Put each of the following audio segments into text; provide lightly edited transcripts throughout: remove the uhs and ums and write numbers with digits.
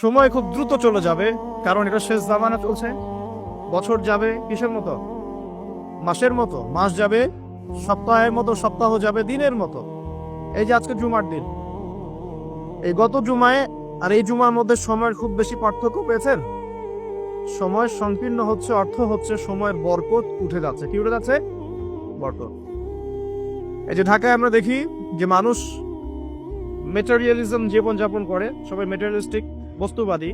সময় খুব দ্রুত চলে যাবে, কারণ এটা শেষ জামানা চলছে। বছর যাবে কিসের মতো? মাসের মতো। মাস যাবে সপ্তাহের মতো, সপ্তাহ যাবে দিনের মতো। এই যে আজকে জুমার দিন, এই গত জুমায় আর এই জুমার মধ্যে সময়ের খুব বেশি পার্থক্য পেয়েছেন? সময় সংকীর্ণ হচ্ছে, অর্থ হচ্ছে সময়ের বরকত উঠে যাচ্ছে। কি উঠে যাচ্ছে? বরকত। এই যে ঢাকায় আমরা দেখি যে মানুষ মেটেরিয়ালিজম জীবনযাপন করে, সবাই মেটেরিয়ালিস্টিক, বস্তুবাদী।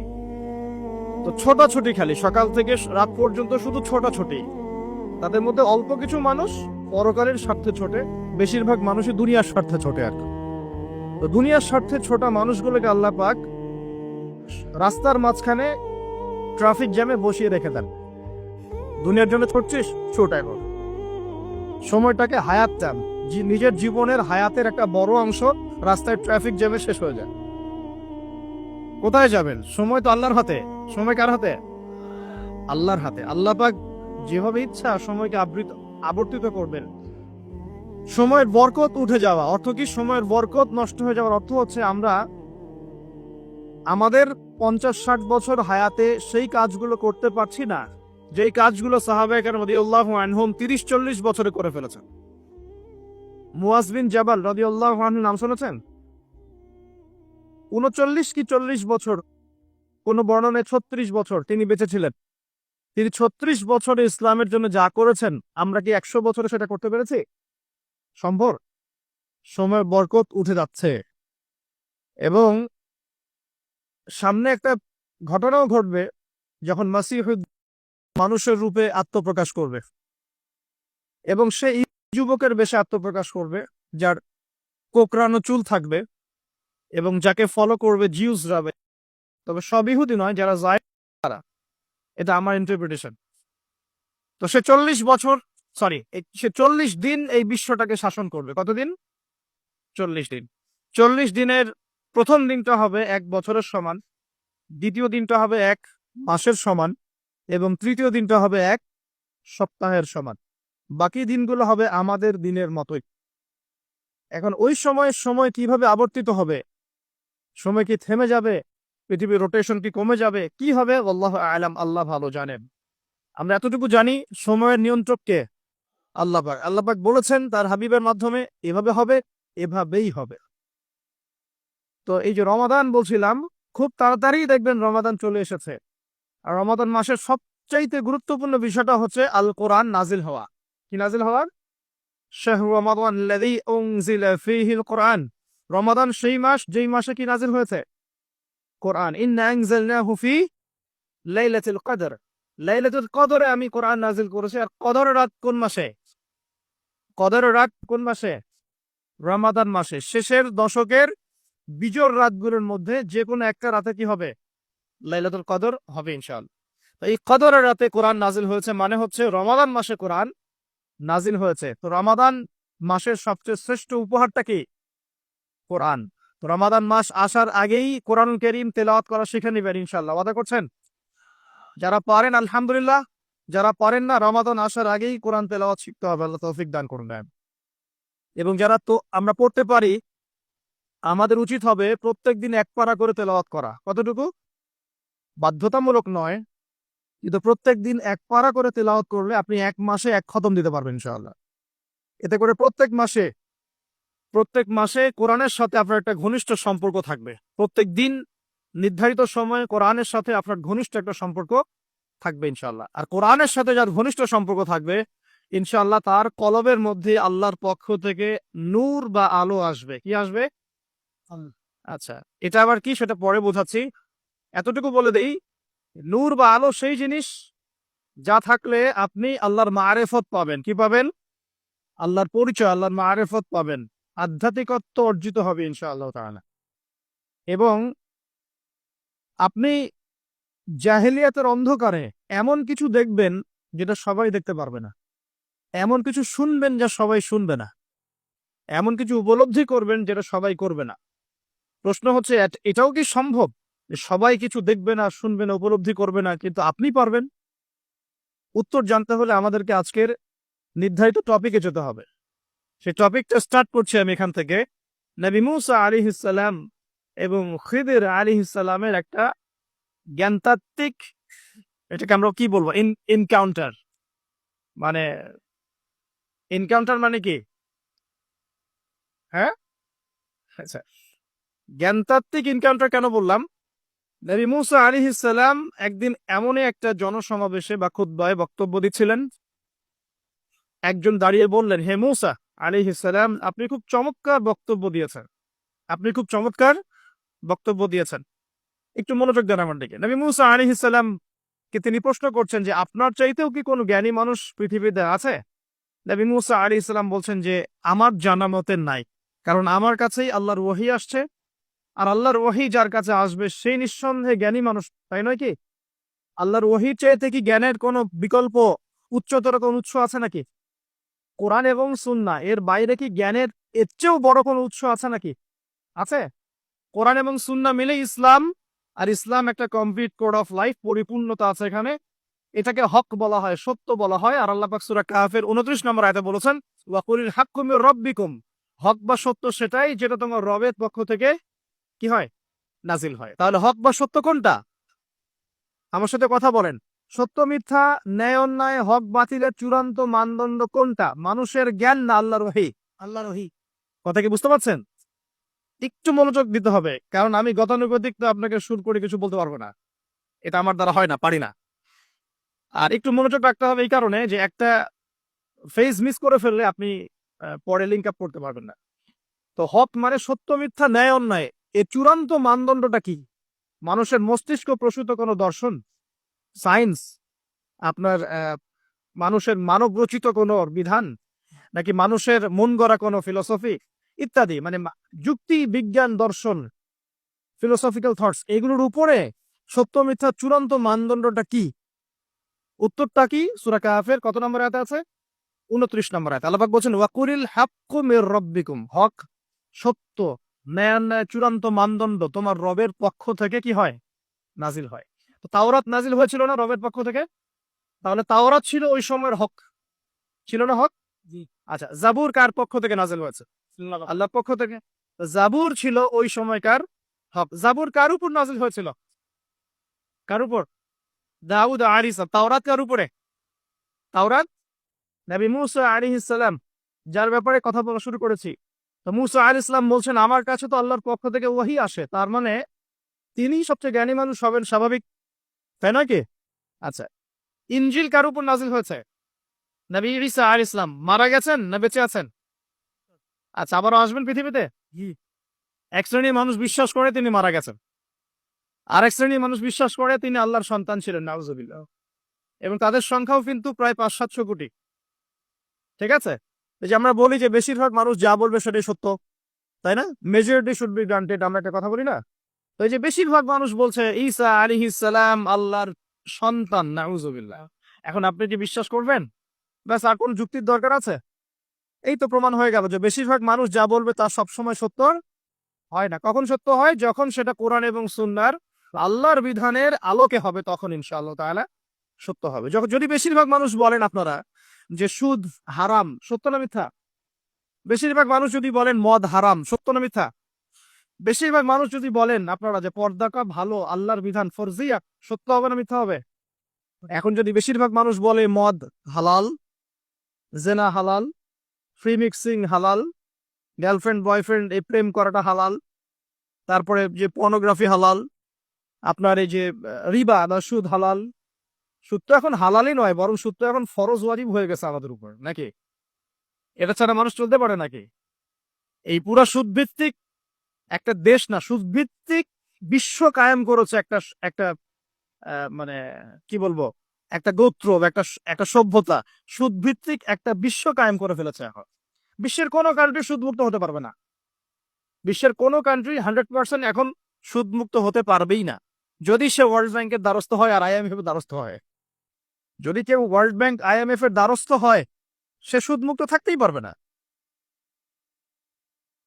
তো ছোটাছুটি খালি সকাল থেকে রাত পর্যন্ত শুধু ছোটাছুটি। তাদের মধ্যে অল্প কিছু মানুষ পরকালের স্বার্থে ছোটে, বেশিরভাগ মানুষই দুনিয়ার স্বার্থে ছোটে আর কি। তো দুনিয়ার স্বার্থে ছোটা মানুষগুলোকে আল্লাহ পাক রাস্তার মাঝখানে ট্রাফিক জ্যামে বসিয়ে রেখে দেন। দুনিয়ার জন্য ছুটছিস, ছোট এখন সময়টাকে হায়াত চান, নিজের জীবনের হায়াতের একটা বড় অংশ রাস্তায় ট্রাফিক জ্যামে শেষ হয়ে যায়। কোথায় যাবেন? সময় তো আল্লাহর হাতে। সময় কার হাতে? আল্লাহর হাতে। আল্লাহ পাক যেভাবে ইচ্ছা সময়কে আবর্তিত করবেন। সময়ের বরকত উঠে যাওয়া অর্থ কি? সময়ের বরকত নষ্ট হয়ে যাওয়ার অর্থ হচ্ছে আমরা আমাদের 50-60 বছর হায়াতে সেই কাজগুলো করতে পারছি না যেই কাজগুলো সাহাবায়ে কেরাম রাদিয়াল্লাহু আনহুম 30-40 বছরে করে ফেলেছেন। মুয়াজ বিন জাবাল রাদিয়াল্লাহু আনহু নাম শুনেছেন? 39 কি 40 বছর, কোন বর্ণনায় 36 বছর তিনি বেঁচে ছিলেন। তিনি 36 বছরে ইসলামের জন্য যা করেছেন, আমরা কি 100 বছরে সেটা করতে পেরেছি? সম্ভব? সময়ের বরকত উঠে যাচ্ছে এবং সামনে একটা ঘটনাও ঘটবে যখন মাসিহ মানুষের রূপে আত্মপ্রকাশ করবে এবং সে যুবকের বেশে আত্মপ্রকাশ করবে যার কোকড়ানো চুল থাকবে এবং যাকে ফলো করবে জিউসরা, তবে সব ইহুদি নয়, যারা যায় তারা। এটা আমার ইন্টারপ্রিটেশন। তো সে 40 বছর, সে 40 দিন এই বিশ্বটাকে শাসন করবে। কতদিন? 40 দিন। 40 দিনের প্রথম দিনটা হবে 1 বছরের সমান, দ্বিতীয় দিনটা হবে 1 মাসের সমান এবং তৃতীয় দিনটা হবে 1 সপ্তাহের সমান। বাকি দিনগুলো হবে আমাদের দিনের মতোই। এখন ওই সময় কিভাবে আবর্তিত হবে? সময় কি থেমে যাবে? পৃথিবীর রোটেশন কি কমে যাবে? কি হবে? আল্লাহু আ'লাম, আল্লাহ ভালো জানেন। আমরা এতটুকু জানি সময়ের নিয়ন্ত্রক কে? আল্লাহ পাক। আল্লাহ পাক বলেছেন তার হাবিবের মাধ্যমে এভাবে হবে, এভাবেই হবে। তো এই যে রমাদান বলছিলাম, খুব তাড়াতাড়ি দেখবেন রমাদান চলে এসেছে। আর রমাদান মাসের সবচাইতে গুরুত্বপূর্ণ বিষয়টা হচ্ছে আল কোরআন নাজিল হওয়া। কি নাজিল হওয়ার? শাহরু রমাদানাল্লাযী উনজিলা ফীহিল কোরআন। রমাদান সেই মাস যেই মাসে কি নাজিল হয়েছে? কোরআন। ইন্না আনজালনাহু ফী লাইলাতুল কদর। লাইলাতুল কদরে আমি কোরআন নাজিল করেছি। আর কদরের রাত কোন মাসে? কদরের রাত কোন মাসে? রমাদান মাসে। শেষের দশকের বিজোড় রাতগুলোর মধ্যে যে কোনো একটা রাতে কি হবে? লাইলাতুল কদর হবে ইনশাআল্লাহ। তো এই কদরের রাতে কোরআন নাজিল হয়েছে, মানে হচ্ছে রমাদান মাসে কোরআন নাজিল হয়েছে। তো রমাদান মাসের সবচেয়ে শ্রেষ্ঠ উপহারটা কি? কোরআন। তো রমাদান মাস আসার আগেই কোরআন কারীম তেলাওয়াত করা শিখে নিবেন ইনশাআল্লাহ। ওয়াদা করছেন? যারা পারেন আলহামদুলিল্লাহ, যারা পারেন না রমাদান আসার আগেই কোরআন তেলাওয়াত শিখতে হবে। আল্লাহ তৌফিক দান করুন। এবং যারা তো আমরা পড়তে পারি, আমাদের উচিত হবে প্রত্যেকদিন 1 পারা করে তেলাওয়াত করা। কতটুকু? বাধ্যতামূলক নয়, কিন্তু প্রত্যেকদিন 1 পারা করে তেলাওয়াত করলে আপনি 1 মাসে 1 খতম দিতে পারবেন ইনশাআল্লাহ। এতে করে প্রত্যেক মাসে কোরআনের সাথে আপনার একটা ঘনিষ্ঠ সম্পর্ক থাকবে। প্রত্যেক দিন নির্ধারিত সময়ে কোরআনের সাথে আপনার ঘনিষ্ঠ একটা সম্পর্ক থাকবে ইনশাআল্লাহ। আর কোরআনের সাথে যার ঘনিষ্ঠ সম্পর্ক থাকবে ইনশাআল্লাহ, তার কলবের মধ্যে আল্লাহর পক্ষ থেকে নূর বা আলো আসবে। কি আসবে? আচ্ছা, এটা আবার কি সেটা পরে বোঝাচ্ছি। এতটুকু বলে দেই, নূর বা আলো সেই জিনিস যা থাকলে আপনি আল্লাহর মারেফত পাবেন। কি পাবেন? আল্লাহর পরিচয়, আল্লাহর মারেফত পাবেন, আধ্যাত্মিকত্ব অর্জিত হবে ইনশাআল্লাহ তাআলা। এবং আপনি জাহেলিয়াতের অন্ধকারে এমন কিছু দেখবেন যেটা সবাই দেখতে পারবে না, এমন কিছু শুনবেন যা সবাই শুনবে না, এমন কিছু উপলব্ধি করবেন যেটা সবাই করবে না। প্রশ্ন হচ্ছে এটাও কি সম্ভব যে সবাই কিছু দেখবে না, শুনবে না, উপলব্ধি করবে না, কিন্তু আপনি পারবেন? উত্তর জানতে হলে আমাদেরকে আজকের নির্ধারিত টপিকে যেতে হবে। সেই টপিকটা স্টার্ট করছি আমি এখান থেকে। নবী মুসা আলাইহিস সালাম এবং খিদির আলাইহিস সালামের একটা জ্ঞানতাত্ত্বিক, এটাকে আমরা কি বলবো, এনকাউন্টার মানে, এনকাউন্টার মানে কি? হ্যাঁ, আচ্ছা, জ্ঞানতাত্ত্বিক এনকাউন্টার কেন বললাম? নবী মুসা আলাইহিস সালাম একদিন এমনই একটা জনসমাবেশে বা খুতবায় বক্তব্য দিচ্ছিলেন, একজন দাঁড়িয়ে বললেন, হে মুসা আলাইহিস সালাম, আপনি খুব চমৎকার বক্তব্য দিয়েছেন, আপনি খুব চমৎকার বক্তব্য দিয়েছেন। একটু মনোযোগ দেন আমার দিকে। নবী মুসা আলাইহিস সালাম কে তিনি প্রশ্ন করছেন যে আপনার চাইতেও কি কোনো জ্ঞানী মানুষ পৃথিবীতে আছে? নবী মুসা আলাইহিস সালাম বলছেন যে আমার জানা মতে নাই, কারণ আমার কাছেই আল্লাহর ওহী আসছে, আর আল্লাহর ওহী যার কাছে আসবে সেই নিঃসন্দেহে জ্ঞানী মানুষ, তাই নয় কি? আল্লাহর ওহীর চাইতে কি জ্ঞানের কোনো বিকল্প উচ্চতর কোনো উৎস আছে নাকি? কোরআন এবং সুন্নাহ এর বাইরে কি জ্ঞানের এর চেয়েও বড় কোনো উৎস আছে নাকি? আছে? কোরআন এবং সুন্নাহ মিলে ইসলাম, আর ইসলাম একটা কমপ্লিট কোড অফ লাইফ, পরিপূর্ণতা আছে এখানে। এটাকে হক বলা হয়, সত্য বলা হয়। আর আল্লাহ পাক সূরা কাহফের 29 নম্বর আয়াতে বলেছেন, ওয়াকুলিল হাক্কু মির রাব্বিকুম, হক বা সত্য সেটাই যেটা তোমার রবের পক্ষ থেকে কি হয়, নাজিল হয়। তাহলে হক বা সত্য কোনটা? আমার সাথে কথা বলেন। সত্য মিথ্যা, ন্যায় অন্যায়, হক বাতিলের চূড়ান্ত মানদণ্ড কোনটা? মানুষের জ্ঞান না আল্লাহর ওহী? আল্লাহর ওহী। কথা কি বুঝতে পারছেন? একটু মনোযোগ দিতে হবে, কারণ আমি গতানুগতিক তো আপনাকে সুর করে কিছু বলতে পারবো না, এটা আমার দ্বারা হয় না, পারি না। আর একটু মনোযোগ রাখতে হবে এই কারণে যে একটা ফেজ মিস করে ফেললে আপনি পরে লিঙ্ক আপ করতে পারবেন না। তো হক মানে সত্য মিথ্যা ন্যায় অন্যায়, এর চূড়ান্ত মানদণ্ডটা কি? মানুষের মস্তিষ্ক প্রসূত কোনো দর্শন, সায়েন্স, আপনার মানুষের মানব রচিত কোনো বিধান, নাকি মানুষের মন গড়া কোনো ফিলোসফি ইত্যাদি, মানে যুক্তি, বিজ্ঞান, দর্শন, ফিলোসফিক্যাল থটস, এগুলোর উপরে সত্য মিথ্যার চূড়ান্ত মানদণ্ডটা কি? উত্তরটা কি? সূরা কাহফের কত নম্বর আয়াতে আছে? 29 নম্বর আয়াত। আল্লাহ পাক বলছেন, ওয়াকুলিল হাক্কু মির রাব্বিকুম, হক, সত্য, ন্যায় চূড়ান্ত মানদণ্ড তোমার রবের পক্ষ থেকে কি হয়, নাজিল হয়। তো তাওরাত নাজিল হয়েছিল না রবের পক্ষ থেকে? তাহলে তাওরাত ছিল ওই সময়ের হক, ছিল না হক? জি। আচ্ছা, জাবুর কার পক্ষ থেকে নাজিল হয়েছে? আল্লাহর পক্ষ থেকে। জাবুর ছিল ওই সময়কার হক। জাবুর কার উপর নাজিল হয়েছিল? কার উপর? দাউদ আলাইহিস সালাম। তাওরাত কার উপরে? তাওরাত নবী মুসা আলাইহিস সালাম, যার ব্যাপারে কথা বলা শুরু করেছি। তো মুসা আলাইহিস সালাম বলছেন আমার কাছে তো আল্লাহর পক্ষ থেকে ওহী আসে, তার মানে তিনিই সবচেয়ে জ্ঞানী মানুষ হবেন, স্বাভাবিক, তাই নয় কি? আচ্ছা, ইনজিল কার উপর নাজিল হয়েছে? নবী ঈসা আলাইহিস সালাম। মারা গেছেন না বেঁচে আছেন? আচ্ছা, আবারও আসবেন পৃথিবীতে? এক শ্রেণীর মানুষ বিশ্বাস করে তিনি মারা গেছেন, আরেক শ্রেণীর মানুষ বিশ্বাস করে তিনি আল্লাহর সন্তান ছিলেন, নাউজুবিল্লাহ, এবং তাদের সংখ্যাও কিন্তু প্রায় 500-700 কোটি। ঠিক আছে? এই যে আমরা বলি যে বেশিরভাগ মানুষ যা বলবে সেটাই সত্য, তাই না? মেজরিটি শুড বি গ্রান্টেড, আমরা একটা কথা বলি না? তো এই যে বেশিরভাগ মানুষ বলছে ঈসা আলাইহিস সালাম আল্লাহর সন্তান, নাউজুবিল্লাহ, এখন আপনি কি বিশ্বাস করবেন? ব্যাস, আর কোন যুক্তির দরকার আছে? এই তো প্রমাণ হয়ে গেল যে বেশিরভাগ মানুষ যা বলবে তা সবসময় সত্য হয় না। কখন সত্য হয়? যখন সেটা কোরআন এবং সুন্নাহর, আল্লাহর বিধানের আলোকে হবে, তখন ইনশাআল্লাহ তাআলা সত্য হবে। যখন যদি বেশিরভাগ মানুষ বলেন আপনারা যে সুদ হারাম, সত্য না মিথ্যা? বেশিরভাগ মানুষ যদি বলেন মদ হারাম, সত্য না মিথ্যা? বেশিরভাগ মানুষ যদি বলেন আপনারা যে পর্দাটা ভালো, আল্লাহর বিধান ফরজিয়া, সত্য হবে না মিথ্যা হবে? এখন যদি বেশিরভাগ মানুষ বলে মদ হালাল, জেনা হালাল, ফ্রি মিক্সিং হালাল, গার্লফ্রেন্ড বয়ফ্রেন্ড এই প্রেম করাটা হালাল, তারপরে যে পর্নোগ্রাফি হালাল, আপনার এই যে রিবা বা সুদ হালাল, সুদ তো এখন হালালই নয়, বরং সুদ তো এখন ফরজ ওয়াজিব হয়ে গেছে আমাদের উপর, নাকি? এটা ছাড়া মানুষ চলতে পারে নাকি? এই পুরা সুদ ভিত্তিক একটা দেশ না, সুদ ভিত্তিক বিশ্ব কায়েম করেছে একটা একটা মানে কি বলবো, একটা গোত্র, একটা একটা সভ্যতা, সুদ ভিত্তিক একটা বিশ্ব কায়েম করে ফেলেছে। এখন বিশ্বের কোনো কান্ট্রি সুদমুক্ত হতে পারবে না। বিশ্বের কোনো কান্ট্রি 100% এখন সুদমুক্ত হতে পারবেই না, যদি সে ওয়ার্ল্ড ব্যাংকের দ্বারস্থ হয় আর IMF এর দ্বারস্থ হয়। যদি কেউ ওয়ার্ল্ড ব্যাংক IMF এর দ্বারস্থ হয়, সে সুদমুক্ত থাকতেই পারবে না।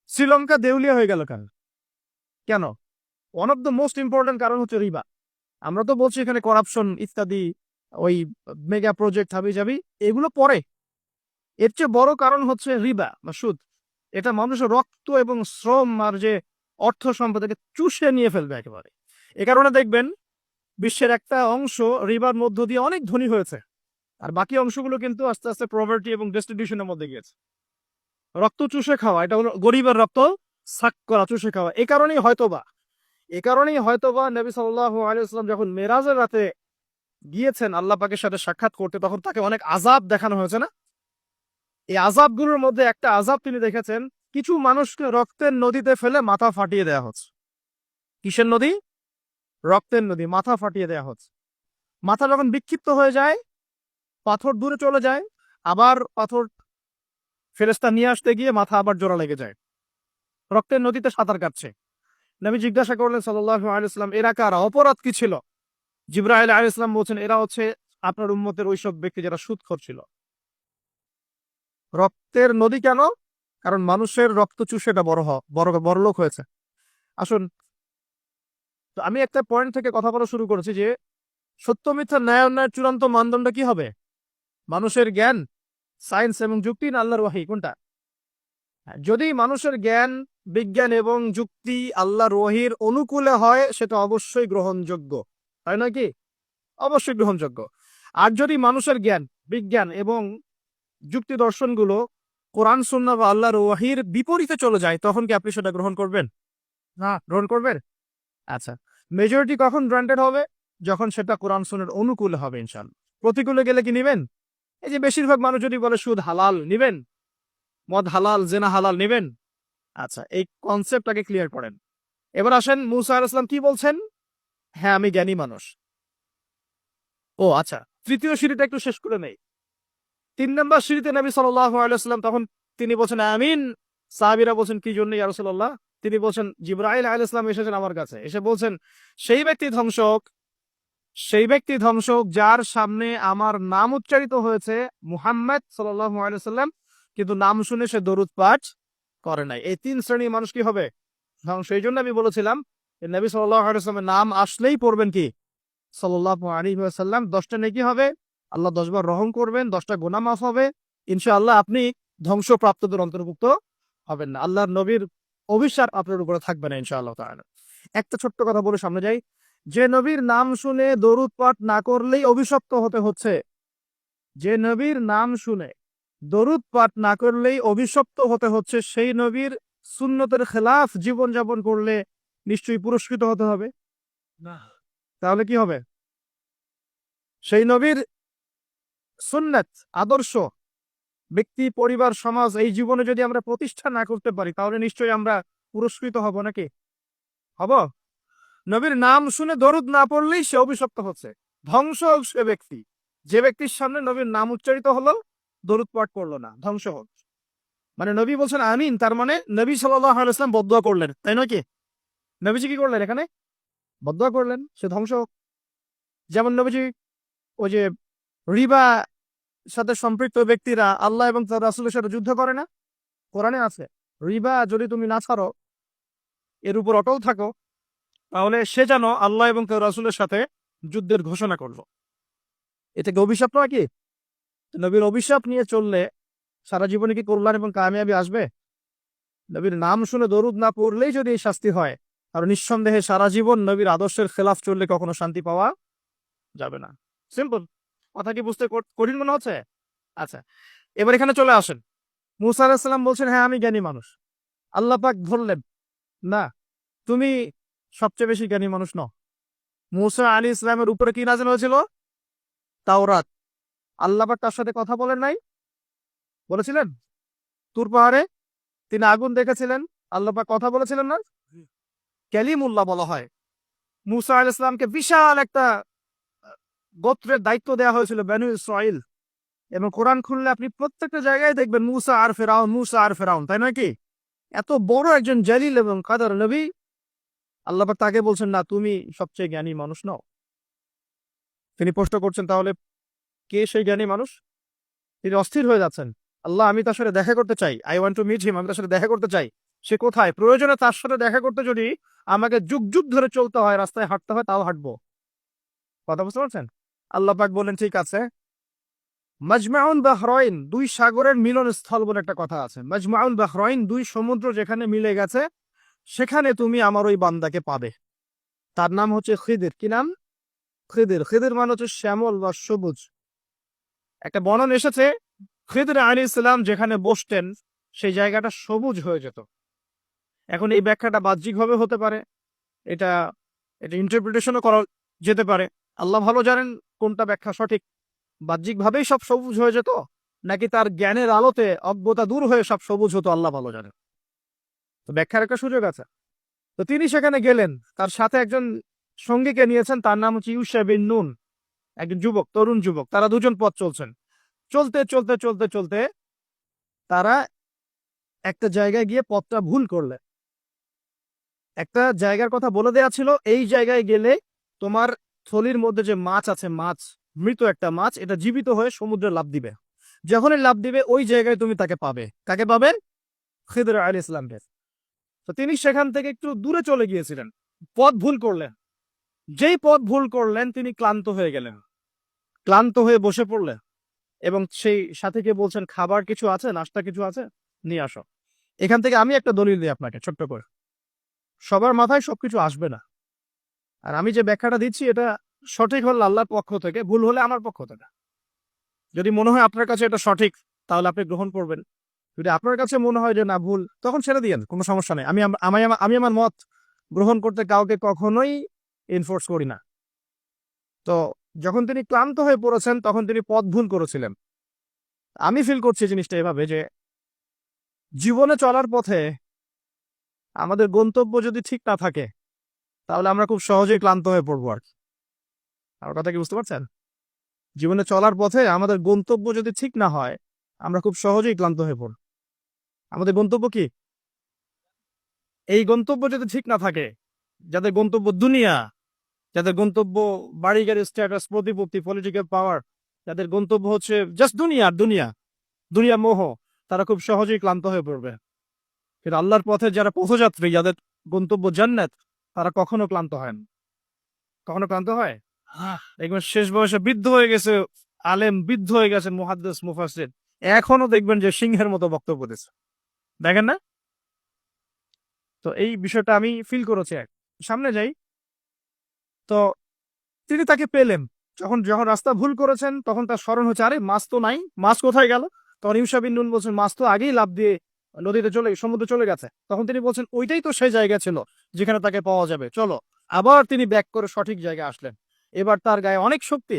শ্রীলঙ্কা দেউলিয়া হয়ে গেল কেন? কেন? One of the most important কারণ হচ্ছে রিবা। আমরা তো বলছি এখানে করাপশন ইত্যাদি, ওই মেগা প্রজেক্ট হাবি যাবি, এগুলো পরে। এর চেয়ে বড় কারণ হচ্ছে রিবা বা সুদ। এটা মানুষের রক্ত এবং শ্রম আর যে অর্থ সম্পদকে চুষে নিয়ে ফেলবে একেবারে। এ কারণে দেখবেন বিশ্বের একটা অংশ রিবার মধ্য দিয়ে অনেক ধনী হয়েছে, আর বাকি অংশগুলো কিন্তু আস্তে আস্তে প্রভার্টি এবং ডেস্টিটিউশনের মধ্যে গিয়েছে। রক্ত চুষে খাওয়া, এটা হলো গরিবের রক্ত সাক করা, চুষে খাওয়া। এই কারণেই হয়তোবা নবী সাল্লাল্লাহু আলাইহি ওয়াসাল্লাম যখন মেরাজের রাতে গিয়েছেন আল্লাহ পাকের সাথে সাক্ষাৎ করতে, তখন তাকে অনেক আযাব দেখানো হয়েছে না? এই আযাবগুলোর মধ্যে একটা আযাব তিনি দেখেছেন, কিছু মানুষকে রক্তের নদীতে ফেলে মাথা ফাটিয়ে দেওয়া হচ্ছে। কিসের নদী? রক্তের নদী, মাথা ফাটিয়ে দেওয়া হচ্ছে। মাথা যখন বিক্ষিপ্ত হয়ে যায়, পাথর দূরে চলে যায়, আবার পাথর ফেরেশতা নিয়ে আসতে গিয়ে মাথা আবার জোড়া লেগে যায়। রক্তের নদীতে সাঁতার কাটছে। নবী জিজ্ঞাসা করলেন সাল্লাল্লাহু আলাইহি ওয়াসাল্লাম, এরা কারা? অপরাধ কি ছিল? জিবরাইল আলাইহিস সালাম বলছেন, এরা হচ্ছে আপনার উম্মতের ওইসব ব্যক্তি যারা সুদখোর ছিল। রক্তের নদী কেন? কারণ মানুষের রক্ত চুষে এটা বড়লোক হয়েছে। আসুন, তো আমি একটা পয়েন্ট থেকে কথা বলা শুরু করেছি যে সত্য মিথ্যা ন্যায় অন্যায়ের চূড়ান্ত মানদণ্ড কি হবে? মানুষের জ্ঞান, সায়েন্স এবং যুক্তি, না আল্লাহর ওয়াহী? কোনটা? যদি মানুষের জ্ঞান, বিজ্ঞান এবং যুক্তি আল্লাহর ওয়াহীর অনুকূলে হয়, সেটা অবশ্যই গ্রহণযোগ্য, তাই নয় কি? অবশ্যই গ্রহণযোগ্য। আর যদি মানুষের জ্ঞান, বিজ্ঞান এবং যুক্তি দর্শনগুলো কোরআন সুন্নাহ বা আল্লাহর ওয়াহীর বিপরীতে চলে যায়, তখন কি আপনি সেটা গ্রহণ করবেন? না, গ্রহণ করবেন? আচ্ছা, মেজরিটি কখন গ্রান্টেড হবে? যখন সেটা কোরআন সুন্নাহর অনুকূলে হবে ইনশাআল্লাহ। প্রতিকূলে গেলে কি নিবেন? এই যে বেশিরভাগ মানুষ যদি বলে সুদ হালাল, নিবেন? মদ হালাল, জেনা হালাল, নিবেন? আচ্ছা, এই কনসেপ্টটাকে ক্লিয়ার করেন। এবার আসেন, মুসা আলাইহিস সালাম কি বলছেন? হ্যাঁ, আমি জ্ঞানী মানুষ। ও আচ্ছা, তৃতীয় সিঁড়িটা একটু শেষ করে নেই। ৩ নম্বর সিঁড়িতে নবী সাল্লাল্লাহু আলাইহি ওয়াসাল্লাম, তখন তিনি বলছেন আমিন। সাহাবীরা বলছেন, কি জন্য ইয়া রাসূলুল্লাহ? তিনি বলছেন, জিবরাইল আলাইহিস সালাম এসেছেন আমার কাছে, এসে বলছেন, সেই ব্যক্তি ধ্বংসক যার সামনে আমার নাম উচ্চারিত হয়েছে মুহাম্মদ সাল্লাল্লাহু আলাইহি ওয়াসাল্লাম, কিন্তু নাম শুনে সে দরুদ পাঠ করে নাই। এই ৩ শ্রেণীর মানুষ কি হবে? ধ্বংস। এই জন্য আমি বলেছিলাম নবী সাল্লাল্লাহু আলাইহি ওয়াসাল্লামের নাম আসলেই পড়বেন কি? সাল্লাল্লাহু আলাইহি ওয়াসাল্লাম। 10টা নেকি হবে, আল্লাহ 10 বার রহম করবেন, 10টা গুনাহ মাফ হবে, ইনশাআল্লাহ আপনি ধ্বংসপ্রাপ্তদের অন্তর্ভুক্ত হবেন না। আল্লাহর নবীর অভিশাপ আপনার উপরে থাকবে না ইনশাআল্লাহ তাআলা। একটা ছোট্ট কথা বলে সামনে যাই। যে নবীর নাম শুনে দরুদ পাঠ না করলেই অভিশপ্ত হতে হচ্ছে, যে নবীর নাম শুনে দরুদ পাঠ না করলেই অভিশপ্ত হতে হচ্ছে, সেই নবীর সুন্নতের খেলাফ জীবনযাপন করলে নিশ্চয়ই পুরস্কৃত হতে হবে না? তাহলে কি হবে? সেই নবীর সুন্নাত, আদর্শ, ব্যক্তি, পরিবার, সমাজ এই জীবনে যদি আমরা প্রতিষ্ঠা না করতে পারি, তাহলে নিশ্চয়ই আমরা পুরস্কৃত হব নাকি? হব? নবীর নাম শুনে দরুদ না পড়লেই সে অভিশপ্ত হচ্ছে, ধ্বংস হোক সে ব্যক্তি। যে ব্যক্তির সামনে নবীর নাম উচ্চারিত হলো, দরুদ পাঠ করলো না, ধ্বংস হোক। মানে নবী বলছেন আমিন, তার মানে নবী সাল্লাল্লাহু আলাইহি ওয়াসাল্লাম বদদুয়া করলেন, তাই নয় কি? নবীজি কি করলেন এখানে? বদদুয়া করলেন, সে ধ্বংস হোক। যেমন নবীজি ওই যে রিবা সাথে সম্পৃক্ত ব্যক্তিরা আল্লাহ এবং তার রাসূলের সাথে যুদ্ধ করে না? কোরআনে আছে, রিবা যদি তুমি না ছাড়ো, এর উপর অটল থাকো, তাহলে সে যেন আল্লাহ এবং তার রাসূলের সাথে যুদ্ধের ঘোষণা করলো। এটা কি অভিশাপ নয় কি? নবীর অভিশাপ নিয়ে চললে সারা জীবনে কি কল্যাণ এবং কামিয়াবি আসবে? নবীর নাম শুনে দরুদ না পড়লেই যদি এই শাস্তি হয়, আর নিঃসন্দেহে সারা জীবন নবীর আদর্শের খেলাফ চললে কখনো শান্তি পাওয়া যাবে না। সিম্পল কথা, কি বুঝতে কঠিন মনে হচ্ছে? আচ্ছা, এবার এখানে চলে আসেন। মুসা আলাইহিস সালাম বলছেন, হ্যাঁ আমি জ্ঞানী মানুষ। আল্লাহ পাক ধরলেন, না, তুমি সবচেয়ে বেশি জ্ঞানী মানুষ নও। মুসা আলাইহিস সালামের উপরে কি নাযিল হয়েছিল? তাওরাত। আল্লাহ পাক তার সাথে কথা বলেন নাই? বলেছিলেন? তুর পাহাড়ে তিনি আগুন দেখেছিলেন, আল্লাহ পাক কথা বলেছিলেন না? কালিমুল্লাহ বলা হয়। মুসা আলাইহিস সালামকে বিশাল একটা গোত্রের দায়িত্ব দেওয়া হয়েছিল, বনু ইসরাইল। এবং কোরআন খুললে আপনি প্রত্যেকটা জায়গায় দেখবেন মুসা আর ফেরাউন, মুসা আর ফেরাউন, তাই নয় কি? এত বড় একজন জালিল এবং কাদার নবী, আল্লাহ পাক তাকে বলছেন, না, তুমি সবচেয়ে জ্ঞানী মানুষ নও। তিনি প্রশ্ন করছেন, তাহলে কে সেই জ্ঞানী মানুষ? তিনি অস্থির হয়ে যাচ্ছেন। আল্লাহ, আমি তার সাথে দেখা করতে চাই, I want to meet him, আমি তার সাথে দেখা করতে চাই। সে কোথায়? প্রয়োজনে তার সাথে দেখা করতে যদি আমাকে যুগ যুগ ধরে চলতে হয়, রাস্তায় হাঁটতে হয়, তাও হাঁটবো। কথা বুঝতে পারছেন? আল্লাহ পাক বললেন, ঠিক আছে। মাজমাউন বাহরাইন, দুই সাগরের মিলন স্থল বলে একটা কথা আছে। মাজমাউন বাহরাইন, দুই সমুদ্র যেখানে মিলে গেছে, সেখানে তুমি আমার ওই বান্দাকে পাবে। তার নাম হচ্ছে খিদির। কি নাম? খিদির, খিদির মানে হচ্ছে শ্যামল বা সবুজ। একটা বর্ণনা এসেছে খিদির আলাইহিস সালাম যেখানে বসতেন সেই জায়গাটা সবুজ হয়ে যেত। এখন এই ব্যাখ্যাটা বাহ্যিকভাবে হতে পারে, এটা এটা ইন্টারপ্রিটেশনও করা যেতে পারে। আল্লাহ ভালো জানেন কোনটা ব্যাখ্যা সঠিক। বাহ্যিকভাবেই সব সবুজ হয়ে যেত, নাকি তার জ্ঞানের আলোতে অজ্ঞতা দূর হয়ে সব সবুজ হতো, আল্লাহ ভালো জানেন। তো ব্যাখ্যার একটা সুযোগ আছে। তো তিনি সেখানে গেলেন, তার সাথে একজন সঙ্গীকে নিয়েছেন, তার নাম হচ্ছে ইউশা বিন নুন, একজন যুবক, তরুণ যুবক। তারা দুজন পথ চলছেন। চলতে চলতে চলতে চলতে তারা একটা জায়গায় গিয়ে পথটা ভুল করলে। একটা জায়গার কথা বলে দেয়া ছিল, এই জায়গায় গেলে তোমার থলির মধ্যে যে মাছ আছে, মাছ, মৃত একটা মাছ, এটা জীবিত হয়ে সমুদ্রে লাফ দিবে। যখনই লাফ দিবে ওই জায়গায় তুমি তাকে পাবে। কাকে পাবেন? খিদর আলাইহিস সালামকে। তো তিনি সেখান থেকে একটু দূরে চলে গিয়েছিলেন, পথ ভুল করলেন। যেই পথ ভুল করলেন তিনি ক্লান্ত হয়ে গেলেন, ক্লান্ত হয়ে বসে পড়লেন এবং সেই সাথীকে বলছেন, খাবার কিছু আছে, নাস্তা কিছু আছে, নিয়ে আসো। এখান থেকে আমি একটা দলিল দিই আপনাকে ছোট্ট করে। সবার মাথায় সবকিছু আসবে না, আর আমি যে ব্যাখ্যাটা দিচ্ছি এটা সঠিক হলে আল্লাহর পক্ষ থেকে, ভুল হলে আমার পক্ষ থেকে। যদি মনে হয় আপনার কাছে এটা সঠিক তাহলে আপনি গ্রহণ করবেন, যদি আপনার কাছে মনে হয় যে না ভুল, তখন ছেড়ে দিয়েন, কোনো সমস্যা নেই। আমি আমার মত গ্রহণ করতে কাউকে কখনোই এনফোর্স করি না। তো যখন তিনি ক্লান্ত হয়ে পড়েছেন তখন তিনি পথ ভুল করেছিলেন। আমি ফিল করছি জিনিসটা এভাবে যে জীবনে চলার পথে আমাদের গন্তব্য যদি ঠিক না থাকে তাহলে আমরা খুব সহজেই ক্লান্ত হয়ে পড়বো। আর আমার কথা কি বুঝতে পারছেন? জীবনে চলার পথে আমাদের গন্তব্য যদি ঠিক না হয় আমরা খুব সহজেই ক্লান্ত হয়ে পড়ব। আমাদের গন্তব্য কি? এই গন্তব্য যদি ঠিক না থাকে, যাদের গন্তব্য দুনিয়া, যাদের গন্তব্য বাড়ি গাড়ি, স্ট্যাটাস, প্রতিপত্তি, পলিটিক্যাল পাওয়ার, যাদের গন্তব্য হচ্ছে জাস্ট দুনিয়া দুনিয়া দুনিয়া মোহ, তারা খুব সহজেই ক্লান্ত হয়ে পড়বে। কিন্তু আল্লাহর পথে যারা পথযাত্রী, যাদের গন্তব্য জান্নাত, তারা কখনো ক্লান্ত হয় না। কখনো ক্লান্ত হয়? দেখবেন শেষ বয়সে বৃদ্ধ হয়ে গেছে, আলেম বৃদ্ধ হয়ে গেছে, মুহাদ্দিস মুফাসসির, এখনো দেখবেন যে সিংহের মতো বক্তব্য দিচ্ছে, দেখেন না? তো এই বিষয়টা আমি ফিল করেছি। সামনে যাই। তো তিনি তাকে পেলেন, যখন যখন রাস্তা ভুল করেছেন তখন তার স্মরণ হচ্ছে, আরে মাছ তো নাই, মাছ কোথায় গেল? তখন ইউশা বিন নুন বলছেন, মাছ তো আগেই লাফ দিয়ে নদীতে সমুদ্রে চলে গেছে। তখন তিনি বলছেন, ওইটাই তো সেই জায়গা ছিল যেখানে তাকে পাওয়া যাবে, চলো। আবার তিনি ব্যাক করে সঠিক জায়গায় আসলেন। এবার তার গায়ে অনেক শক্তি।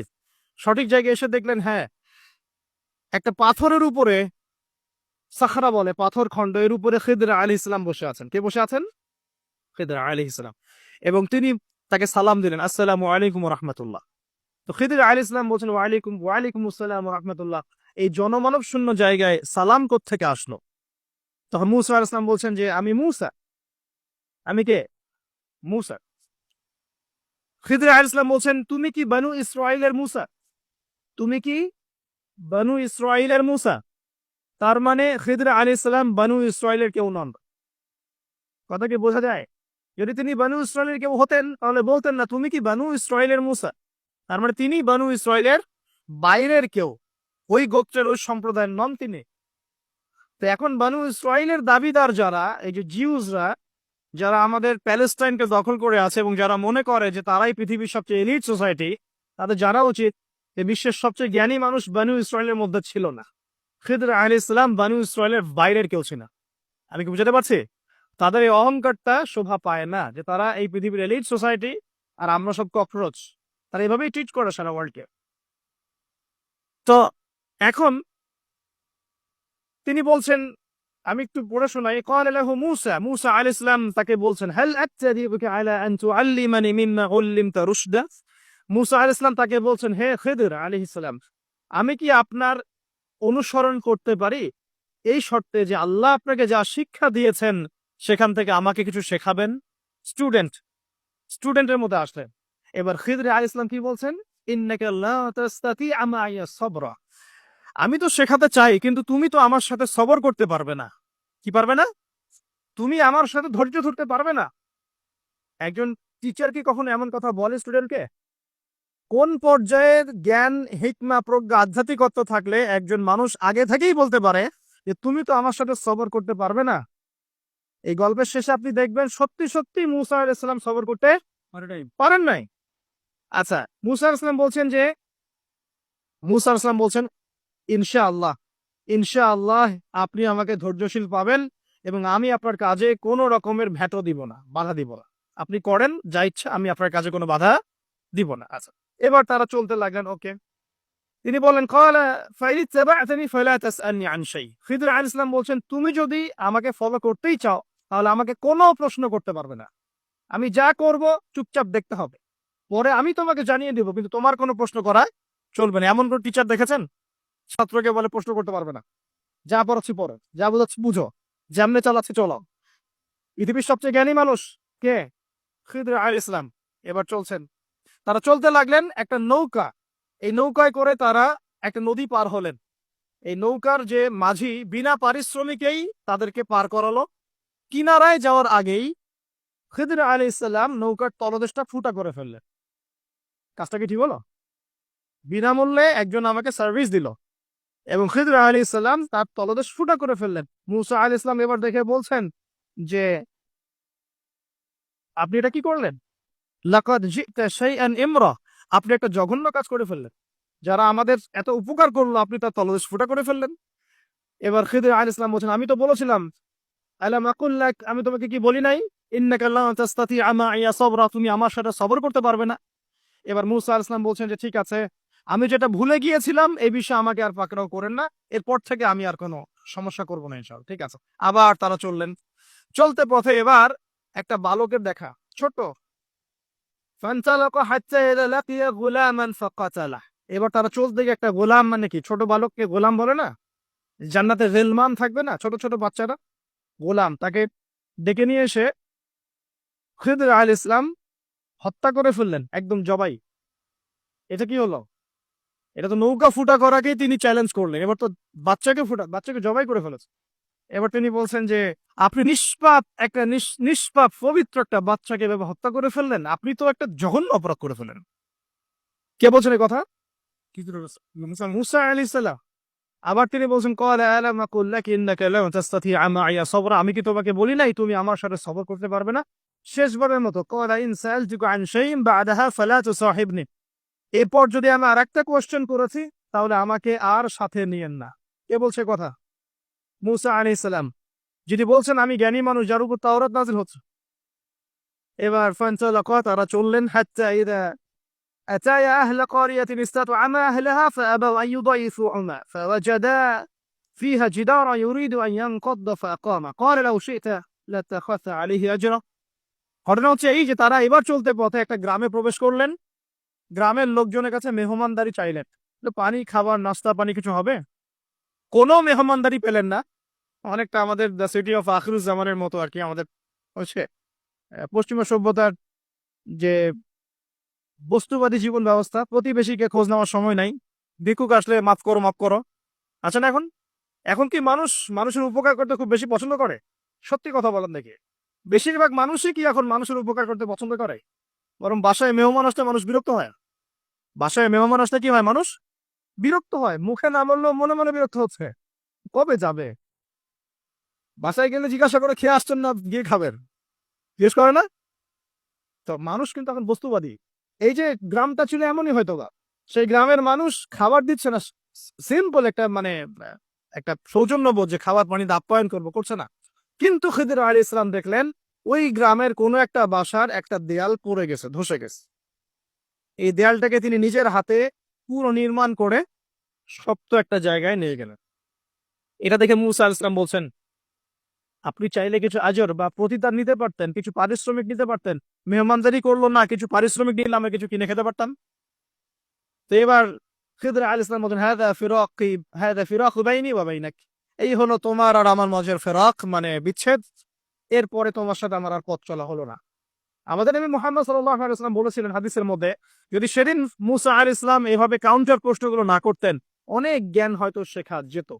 সঠিক জায়গায় এসে দেখলেন, হ্যাঁ, একটা পাথরের উপরে, সাখরা বলে, পাথর খণ্ড, এর উপরে খিদর আলাইহিস সালাম বসে আছেন। কে বসে আছেন? খিদর আলাইহিস সালাম। এবং তিনি তাকে সালাম দিলেন, আসসালামু আলাইকুম ওয়া রাহমাতুল্লাহ। তো খিদর আলাইহিস সালাম বলছেন, ওয়ালাইকুম আসসালাম ওয়া রাহমাতুল্লাহ। এই জনমানব শূন্য জায়গায় সালাম কোত্থেকে আসলো? তখন মূসা আলাইহিস সালাম বলছেন যে আমি মূসা। আমি কে? মূসা। খিদর আলাইহিস সালাম বলছেন, তুমি কি বনু ইসরাইলের মূসা? তুমি কি বনু ইসরাইলের মূসা? তার মানে খিদর আলাইহিস সালাম বনু ইসরাইলের কেউ নন। কথা কি বোঝা যায়? যদি তিনি বনু ইসরাইলের কেউ হতেন তাহলে বলতেন না তুমি কি বনু ইসরাইলের মূসা। তার মানে তিনি বনু ইসরাইলের বাইরের কেউ, ওই গোত্রের, ওই সম্প্রদায়ের নন তিনি। তো এখন বনু ইসরাইলের দাবিদার যারা, এই যে জিউসরা, যারা আমাদের প্যালেস্টাইনকে দখল করে আছে এবং যারা মনে করে যে তারাই পৃথিবীর সবচেয়ে এলিট সোসাইটি, তাদের জানা উচিত যে বিশ্বের সবচেয়ে জ্ঞানী মানুষ বনু ইসরাইলের মধ্যে ছিল না। খিদর আলাইহিস সালাম বনু ইসরাইলের বাইরের কেউ ছিল না। আমি কি বুঝাতে পারছি? তাদের এই অহংকারটা শোভা পায় না যে তারা এই পৃথিবীর এলিট সোসাইটি আর আমরা সব ককরোচ। তারা এভাবেই ট্রিট করে সারা ওয়ার্ল্ডকে। তো এখন তিনি বলছেন, আমি একটু পড়ে শোনাই। ক্বালা লাহু মূসা, মূসা আলাইহিস সালাম তাকে বলছেন, হাল আত্তাবিউকা আলা আন তুআল্লিমানি মিম্মা উল্লিমতা রুশদা। মূসা আলাইহিস সালাম তাকে বলছেন, হে খিদর আলাইহিস সালাম, আমি কি আপনার অনুসরণ করতে পারি এই শর্তে যে আল্লাহ আপনাকে যা শিক্ষা দিয়েছেন সেখান থেকে আমাকে কিছু শেখাবেন? স্টুডেন্টের মধ্যে আসলেন। এবার খিদর আলাইহিস সালাম কি বলছেন? ইন্নাকা লা তাসতাতি'আ মা'ইয়া সাবরা। আমি তো শেখাতে চাই কিন্তু তুমি তো আমার সাথে সবর করতে পারবে না। কি পারবে না? তুমি আমার সাথে ধৈর্য ধরতে পারবে না। একজন টিচার কি কখনো এমন কথা বলে স্টুডেন্টকে? কোন পর্যায়ের জ্ঞান, হিকমা, প্রজ্ঞা, আধ্যাত্মিকত্ব থাকলে একজন মানুষ আগে থেকেই বলতে পারে যে তুমি তো আমার সাথে সবর করতে পারবে না? এই গল্পের শেষে আপনি দেখবেন সত্যি সত্যি মূসা আলাইহিস সালাম সবর করতে পারেন নাই। আচ্ছা, মুসা আলাইহিস সালাম বলছেন যে মুসা আলাইহিস সালাম বলছেন ইনশাআল্লাহ, ইনশাআল্লাহ আপনি আমাকে ধৈর্যশীল পাবেন এবং আমি আপনার কাজে কোনো রকমের ভ্যাটও দিব না, বাধা দিব না। আপনি করেন যা ইচ্ছা, আমি আপনার কাজে কোনো বাধা দিব না। আচ্ছা, এবার তারা চলতে লাগলেন। ওকে, তিনি বললেন ক্বালা ফাইন ইত্তাবা'তানি ফালা তাসআলনি আন শাই। খিদর আলাইহিস সালাম বলছেন তুমি যদি আমাকে ফলো করতেই চাও তাহলে আমাকে কোনো প্রশ্ন করতে পারবে না। আমি যা করব চুপচাপ দেখতে হবে। পরে আমি তোমাকে জানিয়ে দেব, কিন্তু তোমার কোনো প্রশ্ন করা চলবে না। এমন কোন টিচার দেখেছেন ছাত্রকে বলে প্রশ্ন করতে পারবে না? যা পড়াচ্ছি পড়ো, যা বোঝাচ্ছি বুঝো, যেমনে চালাচ্ছি চলো। পৃথিবীর সবচেয়ে জ্ঞানী মানুষ কে? খিদর আলাইহিস সালাম। এবার চলছেন, তারা চলতে লাগলেন একটা নৌকা, এই নৌকায় করে তারা একটা নদী পার হলেন। এই নৌকার যে মাঝি বিনা পারিশ্রমিকেই তাদেরকে পার করালো। কিনারায় যাওয়ার আগেই খিদর আলাইহিস সালাম নৌকার তলদেশটা ফুটা করে ফেললেন। কাজটা কি ঠিক হলো? বিনামূল্যে একজন আমাকে সার্ভিস দিল এবং খিদর আলাইহিস সালাম তার তলদেশ ফুটা করে ফেললেন। মুসা আলাইহিস সালাম এবার দেখে বলছেন যে আপনি এটা কি করলেন? লাকাদ জি'তা শাইআন ইমরা, আপনি একটা জঘন্য কাজ করে ফেললেন। যারা আমাদের এত উপকার করলো আপনি তার তলদেশ ফুটা করে ফেললেন। এবার খিদর আলাইহিস সালাম বলছেন আমি তো বলেছিলাম, আলাম আকুল লাক, আমি তোমাকে কি বলি নাই ইন্নাকা লা তাসতাতিআ মাইয়া সাবরা, তুমি আমার সাথে সবর করতে পারবে না। এবার মুসা আলাইহিস সালাম বলছেন যে ঠিক আছে, আমি যেটা ভুলে গিয়েছিলাম এই বিষয়ে আমাকে আর পাকড়াও করেন না, এরপর থেকে আমি আর কোনো সমস্যা করব না ইনশাআল্লাহ। ঠিক আছে। আবার তারা চললেন, চলতে পথে এবার একটা বালকের দেখা, ছোট। ফানতালাকা হাত্তা ইযা লাকিয়া গুলামান ফাকাতালাহ। এবার তারা চলতে গিয়ে একটা গোলাম, মানে কি ছোট বালককে গোলাম বলে না? জান্নাতে রেলমান থাকবে না ছোট ছোট বাচ্চারা, গোলাম, তাকে ডেকে নিয়ে এসে খিদর আলাইহিস সালাম হত্যা করে ফেললেন, একদম জবাই। এটা কি হলো? এটা তো নৌকা ফুটা করাকেই তিনি চ্যালেঞ্জ করলেন, এবার তো বাচ্চাকে জবাই করে ফেলেছে। এবার তিনি বলছেন যে আপনি নিষ্পাপ একটা নিষ্পাপ পবিত্র একটা বাচ্চাকে এভাবে হত্যা করে ফেললেন, আপনি তো একটা জঘন্য অপরাধ করে ফেললেন। কে বলছেন এই কথা? মুসা আলাইহিস সালাম। আবার তিনি বলছেন ক্বালা আলাম আকুল লাক ইন্নাকা লা তাসতাতিআ মাইয়া সাবরা, আমি কি তোমাকে বলি নাই তুমি আমার সাথে সবর করতে পারবে না? শেষবারের মতো ক্বালা ইন সাআলতুকা আন শাইইন বা'দাহা ফালা তুসাহিবনি, এরপর যদি আমি আরেকটা কোয়েশ্চেন করেছি তাহলে আমাকে আর সাথে নিয়েন না। কে বলছে কথা? মুসা আলাইহিস সালাম, যিনি বলছেন আমি জ্ঞানী মানুষ, যার উপর তাওরাত নাযিল হচ্ছে। এবার ফানতালাকা, তারা চললেন হাত্তা ইযা আতায়া আহলা ক্বারিয়াতিন ইসতাতআমা আহলাহা ফাআবাউ আন ইউদাইফুহুমা ফাওয়াজাদা ফিহা জিদারান ইউরিদু আন ইয়ানকাদ্দা ফাআকামা ক্বালা লাউ শি'তা লাত্তাখাযতা আলাইহি আজরা। ঘটনা হচ্ছে এই যে তারা এবার চলতে পথে একটা গ্রামে প্রবেশ করলেন। গ্রামের লোকজনের কাছে মেহমানদারি চাইলেন, পানি, খাবার, নাস্তা পানি কিছু হবে? কোনো মেহমানদারি পেলেন না। অনেকটা আমাদের দ্য সিটি অফ আখিরুজ্জামানের মতো আর কি, আমাদের হচ্ছে পশ্চিমা সভ্যতার যে বস্তুবাদী জীবন ব্যবস্থা, প্রতিবেশীকে খোঁজ নেওয়ার সময় নাই, ভিক্ষুক আসলে মাফ করো মাফ করো। আচ্ছা না, এখন এখন কি মানুষের উপকার করতে খুব বেশি পছন্দ করে? সত্যি কথা বলেন দেখি, বেশিরভাগ মানুষই কি এখন মানুষের উপকার করতে পছন্দ করে? বরং বাসায় মেহমান আসলে মানুষ বিরক্ত হয়। বাসায় মেহমান আসলে কি হয়? মানুষ বিরক্ত হয়, মুখে না বললেও মনে মনে বিরক্ত হচ্ছে। কবে যাবে? বাসায় গেলে জিজ্ঞাসা করে খেয়ে আসছেন না, গিয়ে খাবেন, জিজ্ঞেস করে না? তো মানুষ কিন্তু এখন বস্তুবাদী। এই যে গ্রামটা ছিল এমনই হয়তো বা, সেই গ্রামের মানুষ খাবার দিচ্ছে না, সিম্পল একটা মানে একটা সৌজন্যবোধ যে খাবার পানিতে আপ্যায়ন করবো, করছে না। কিন্তু খিদির আলাইহিস সালাম দেখলেন ওই গ্রামের কোনো একটা বাসার একটা দেয়াল পড়ে গেছে, ধসে গেছে। এই দেয়ালটাকে তিনি নিজের হাতে পুরো নির্মাণ করে শক্ত একটা জায়গায় নিয়ে গেলেন। এটা দেখে মুসা আলাইহিস সালাম বলছেন আপনি চাইলে কিছু আজর বা প্রতিদান নিতে পারতেন, কিছু পারিশ্রমিক নিতে পারতেন। মেহমানদারি করলো না, কিছু পারিশ্রমিক নিলে আমরা কিছু কিনে খেতে পারতাম। তো এবার খিদর আলাইহিস সালাম বলেন হাদা ফিরাকু বাইনি ওয়া বাইনাক, এই হলো তোমার আর আমার মাঝের ফিরাক, মানে বিচ্ছেদ। এরপরে তোমার সাথে আমার আর পথ চলা হলো না। আমাদের নবী মুহাম্মদ সাল্লাল্লাহু আলাইহি ওয়াসাল্লাম বলেছিলেন হাদিসের মধ্যে, যদি সেদিন মুসা আলাইহিস সালাম এভাবে কাউন্টার প্রশ্নগুলো না করতেন অনেক জ্ঞান হয়তো শেখা যেত,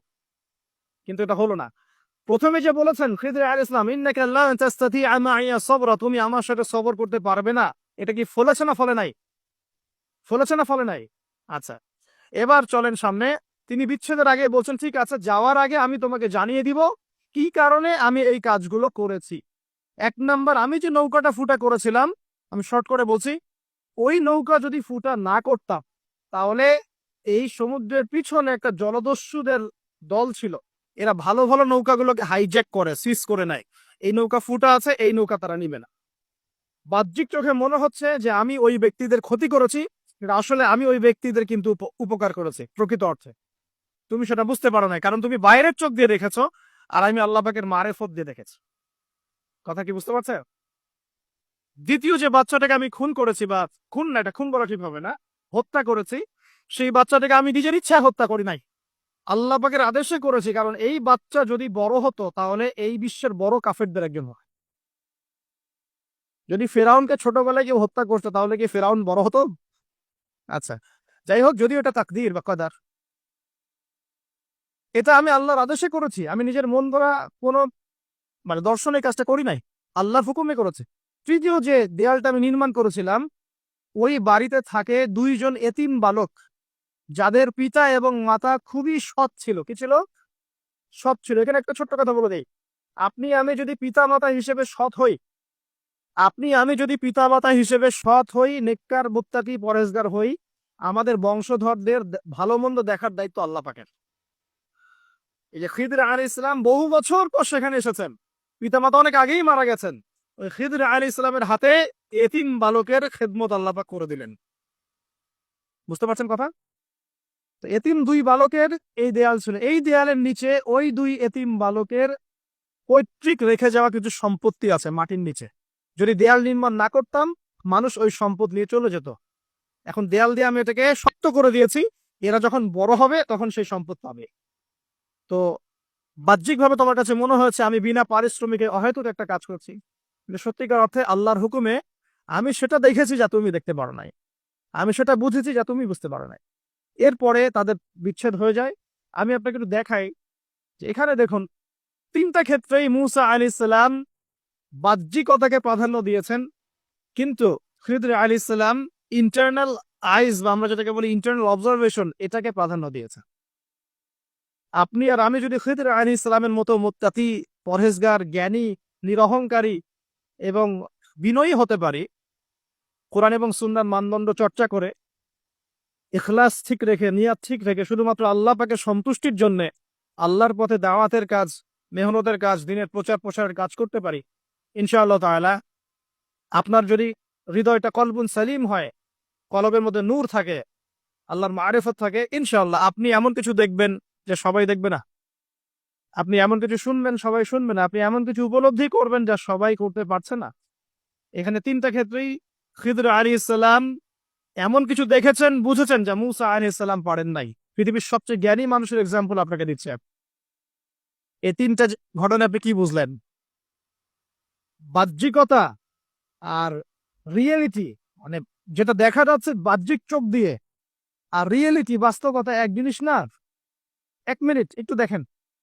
কিন্তু এটা হলো না। প্রথমে যে বলেছেন খিদর আলাইহিস সালাম ইন্নাকা লা তাসতাতিআ মাইয়া সাবরা, তুমি আমার সাথে সবর করতে পারবে না, এটা কি ফলেছে না ফলে নাই? ফলেছে না ফলে নাই? আচ্ছা, এবার চলেন সামনে। তিনি বিচ্ছেদের আগে বলছেন ঠিক আছে, যাওয়ার আগে আমি তোমাকে জানিয়ে দিব কি কারণে আমি এই কাজগুলো করেছি। এক নাম্বার, আমি যে নৌকাটা ফুটা করেছিলাম, আমি শর্ট করে বলছি, ওই নৌকা যদি ফুটা না করতাম, তাহলে এই সমুদ্রের পিছনে একটা জলদস্যুদের দল ছিল, এরা ভালো ভালো নৌকাগুলোকে হাইজ্যাক করে, সিজ করে নেয়। এই নৌকা ফুটা আছে, এই নৌকা তারা নিবে না। বাহ্যিক চোখে মনে হচ্ছে যে আমি ওই ব্যক্তিদের ক্ষতি করেছি, কিন্তু আসলে আমি ওই ব্যক্তিদের কিন্তু উপকার করেছি প্রকৃত অর্থে। তুমি সেটা বুঝতে পারো না, কারণ তুমি বাইরের চোখ দিয়ে দেখেছো, আর আমি আল্লাহ পাকের মারেফত দিয়ে দেখেছি। কথা কি বুঝতে পারছো? দ্বিতীয় যে বাচ্চাটাকে আমি খুন করেছি, বা খুন না, এটা খুন বলা ঠিক হবে না, হত্যা করেছি, সেই বাচ্চাটাকে আমি নিজের ইচ্ছায় হত্যা করি নাই, আল্লাহ পাকের আদেশে করেছি। কারণ এই বাচ্চা যদি বড় হতো, তাহলে এই বিশ্বের বড় কাফেরদের একজন হয়। যদি ফেরাউনকে ছোটবেলায় কেউ হত্যা করতো, তাহলে কি ফেরাউন বড় হতো? আচ্ছা, যাই হোক, যদিও এটা তাকদীর বা কদার, এটা আমি আল্লাহর আদেশে করেছি। আমি নিজের মন ধরা কোনো দর্শনের কাজটা করি নাই, আল্লাহর হুকুমে করেছে। তৃতীয় যে দেয়ালটা আমি নির্মাণ করেছিলাম, ওই বাড়িতে থাকে দুইজন এতিম বালক, যাদের পিতা এবং মাতা খুবই সৎ ছিল। কি ছিল? সৎ ছিল। এখানে একটা ছোট্ট কথা বলে দেই, আপনি আমি যদি পিতা মাতা হিসেবে সৎ হই, নেককার মুত্তাকি পরেজগার হই, আমাদের বংশধরদের ভালো মন্দ দেখার দায়িত্ব আল্লাহ পাকের। এই যে খিদর আলাইহিস সালাম বহু বছর পর সেখানে এসেছেন, পিতামাতা অনেক আগেই মারা গেছেন, ওই খিদর আলাইহিস সালামের হাতে এতিম বালকের খেদমত আল্লাহ পাক করে দিলেন। বুঝতে পারছেন কথা? তো এতিম দুই বালকের এই দেয়াল ছিল, এই দেয়ালের নিচে ওই দুই এতিম বালকের পৈতৃক রেখে যাওয়া কিছু সম্পত্তি আছে মাটির নিচে। যদি দেয়াল নির্মাণ না করতাম, মানুষ ওই সম্পদ নিয়ে চলে যেত। এখন দেয়াল দিয়ে আমি এটাকে শক্ত করে দিয়েছি, এরা যখন বড় হবে তখন সেই সম্পদ পাবে। তো বাহ্যিকভাবে তোমার কাছে মনে হয়েছে আমি বিনা পারিশ্রমিকে অহেতুক একটা কাজ করছি, কিন্তু সত্যিকার অর্থে আল্লাহর হুকুমে আমি সেটা দেখেছি যা তুমি দেখতে পারো নাই, আমি সেটা বুঝেছি যা তুমি বুঝতে পারো নাই। এরপরে তাদের বিচ্ছেদ হয়ে যায়। আমি আপনাকে একটু দেখাই যে এখানে দেখুন, তিনটা ক্ষেত্রেই মূসা আলাইহিস সালাম বাহ্যিকতাকে প্রাধান্য দিয়েছেন, কিন্তু খিদর আলাইহিস সালাম ইন্টারনাল আইজ, বা আমরা যেটাকে বলি ইন্টারনাল অবজারভেশন, এটাকে প্রাধান্য দিয়েছেন। আপনি আর আমি যদি খিদর আলাইহিস সালামের মতো মুত্তাকি, পরহেজগার, জ্ঞানী, নিরহংকারী এবং বিনয়ী হতে পারি, কোরআন এবং সুন্নাহর মানদণ্ড চর্চা করে, ইখলাস ঠিক রেখে, নিয়াত ঠিক রেখে, শুধুমাত্র আল্লাহ পাকের সন্তুষ্টির জন্য আল্লাহর পথে দাওয়াতের কাজ, মেহনতের কাজ, দিনের প্রচার প্রসারের কাজ করতে পারি, ইনশাআল্লাহ তাআলা আপনার যদি হৃদয়টা কলবুন সালিম হয়, কলবের মধ্যে নূর থাকে, আল্লাহর মারিফত থাকে, ইনশাআল্লাহ আপনি এমন কিছু দেখবেন যে সবাই দেখবে না, আপনি এমন কিছু শুনবেন সবাই শুনবে না, আপনি এমন কিছু উপলব্ধি করবেন যা সবাই করতে পারছে না। এখানে তিনটা ক্ষেত্রেই খিদর আলাইহিস সালাম এমন কিছু দেখেছেন, বুঝেছেন যা মূসা আলাইহিস সালাম পারেন নাই। পৃথিবীর সবচেয়ে জ্ঞানী মানুষের এক্সাম্পল আপনাকে দিচ্ছে। এই তিনটা ঘটনা আপনি কি বুঝলেন? বাহ্যিকতা আর রিয়েলিটি, মানে যেটা দেখা যাচ্ছে বাহ্যিক চোখ দিয়ে, আর রিয়েলিটি, বাস্তবতা এক জিনিস না। এক মিনিট একটু দেখেন,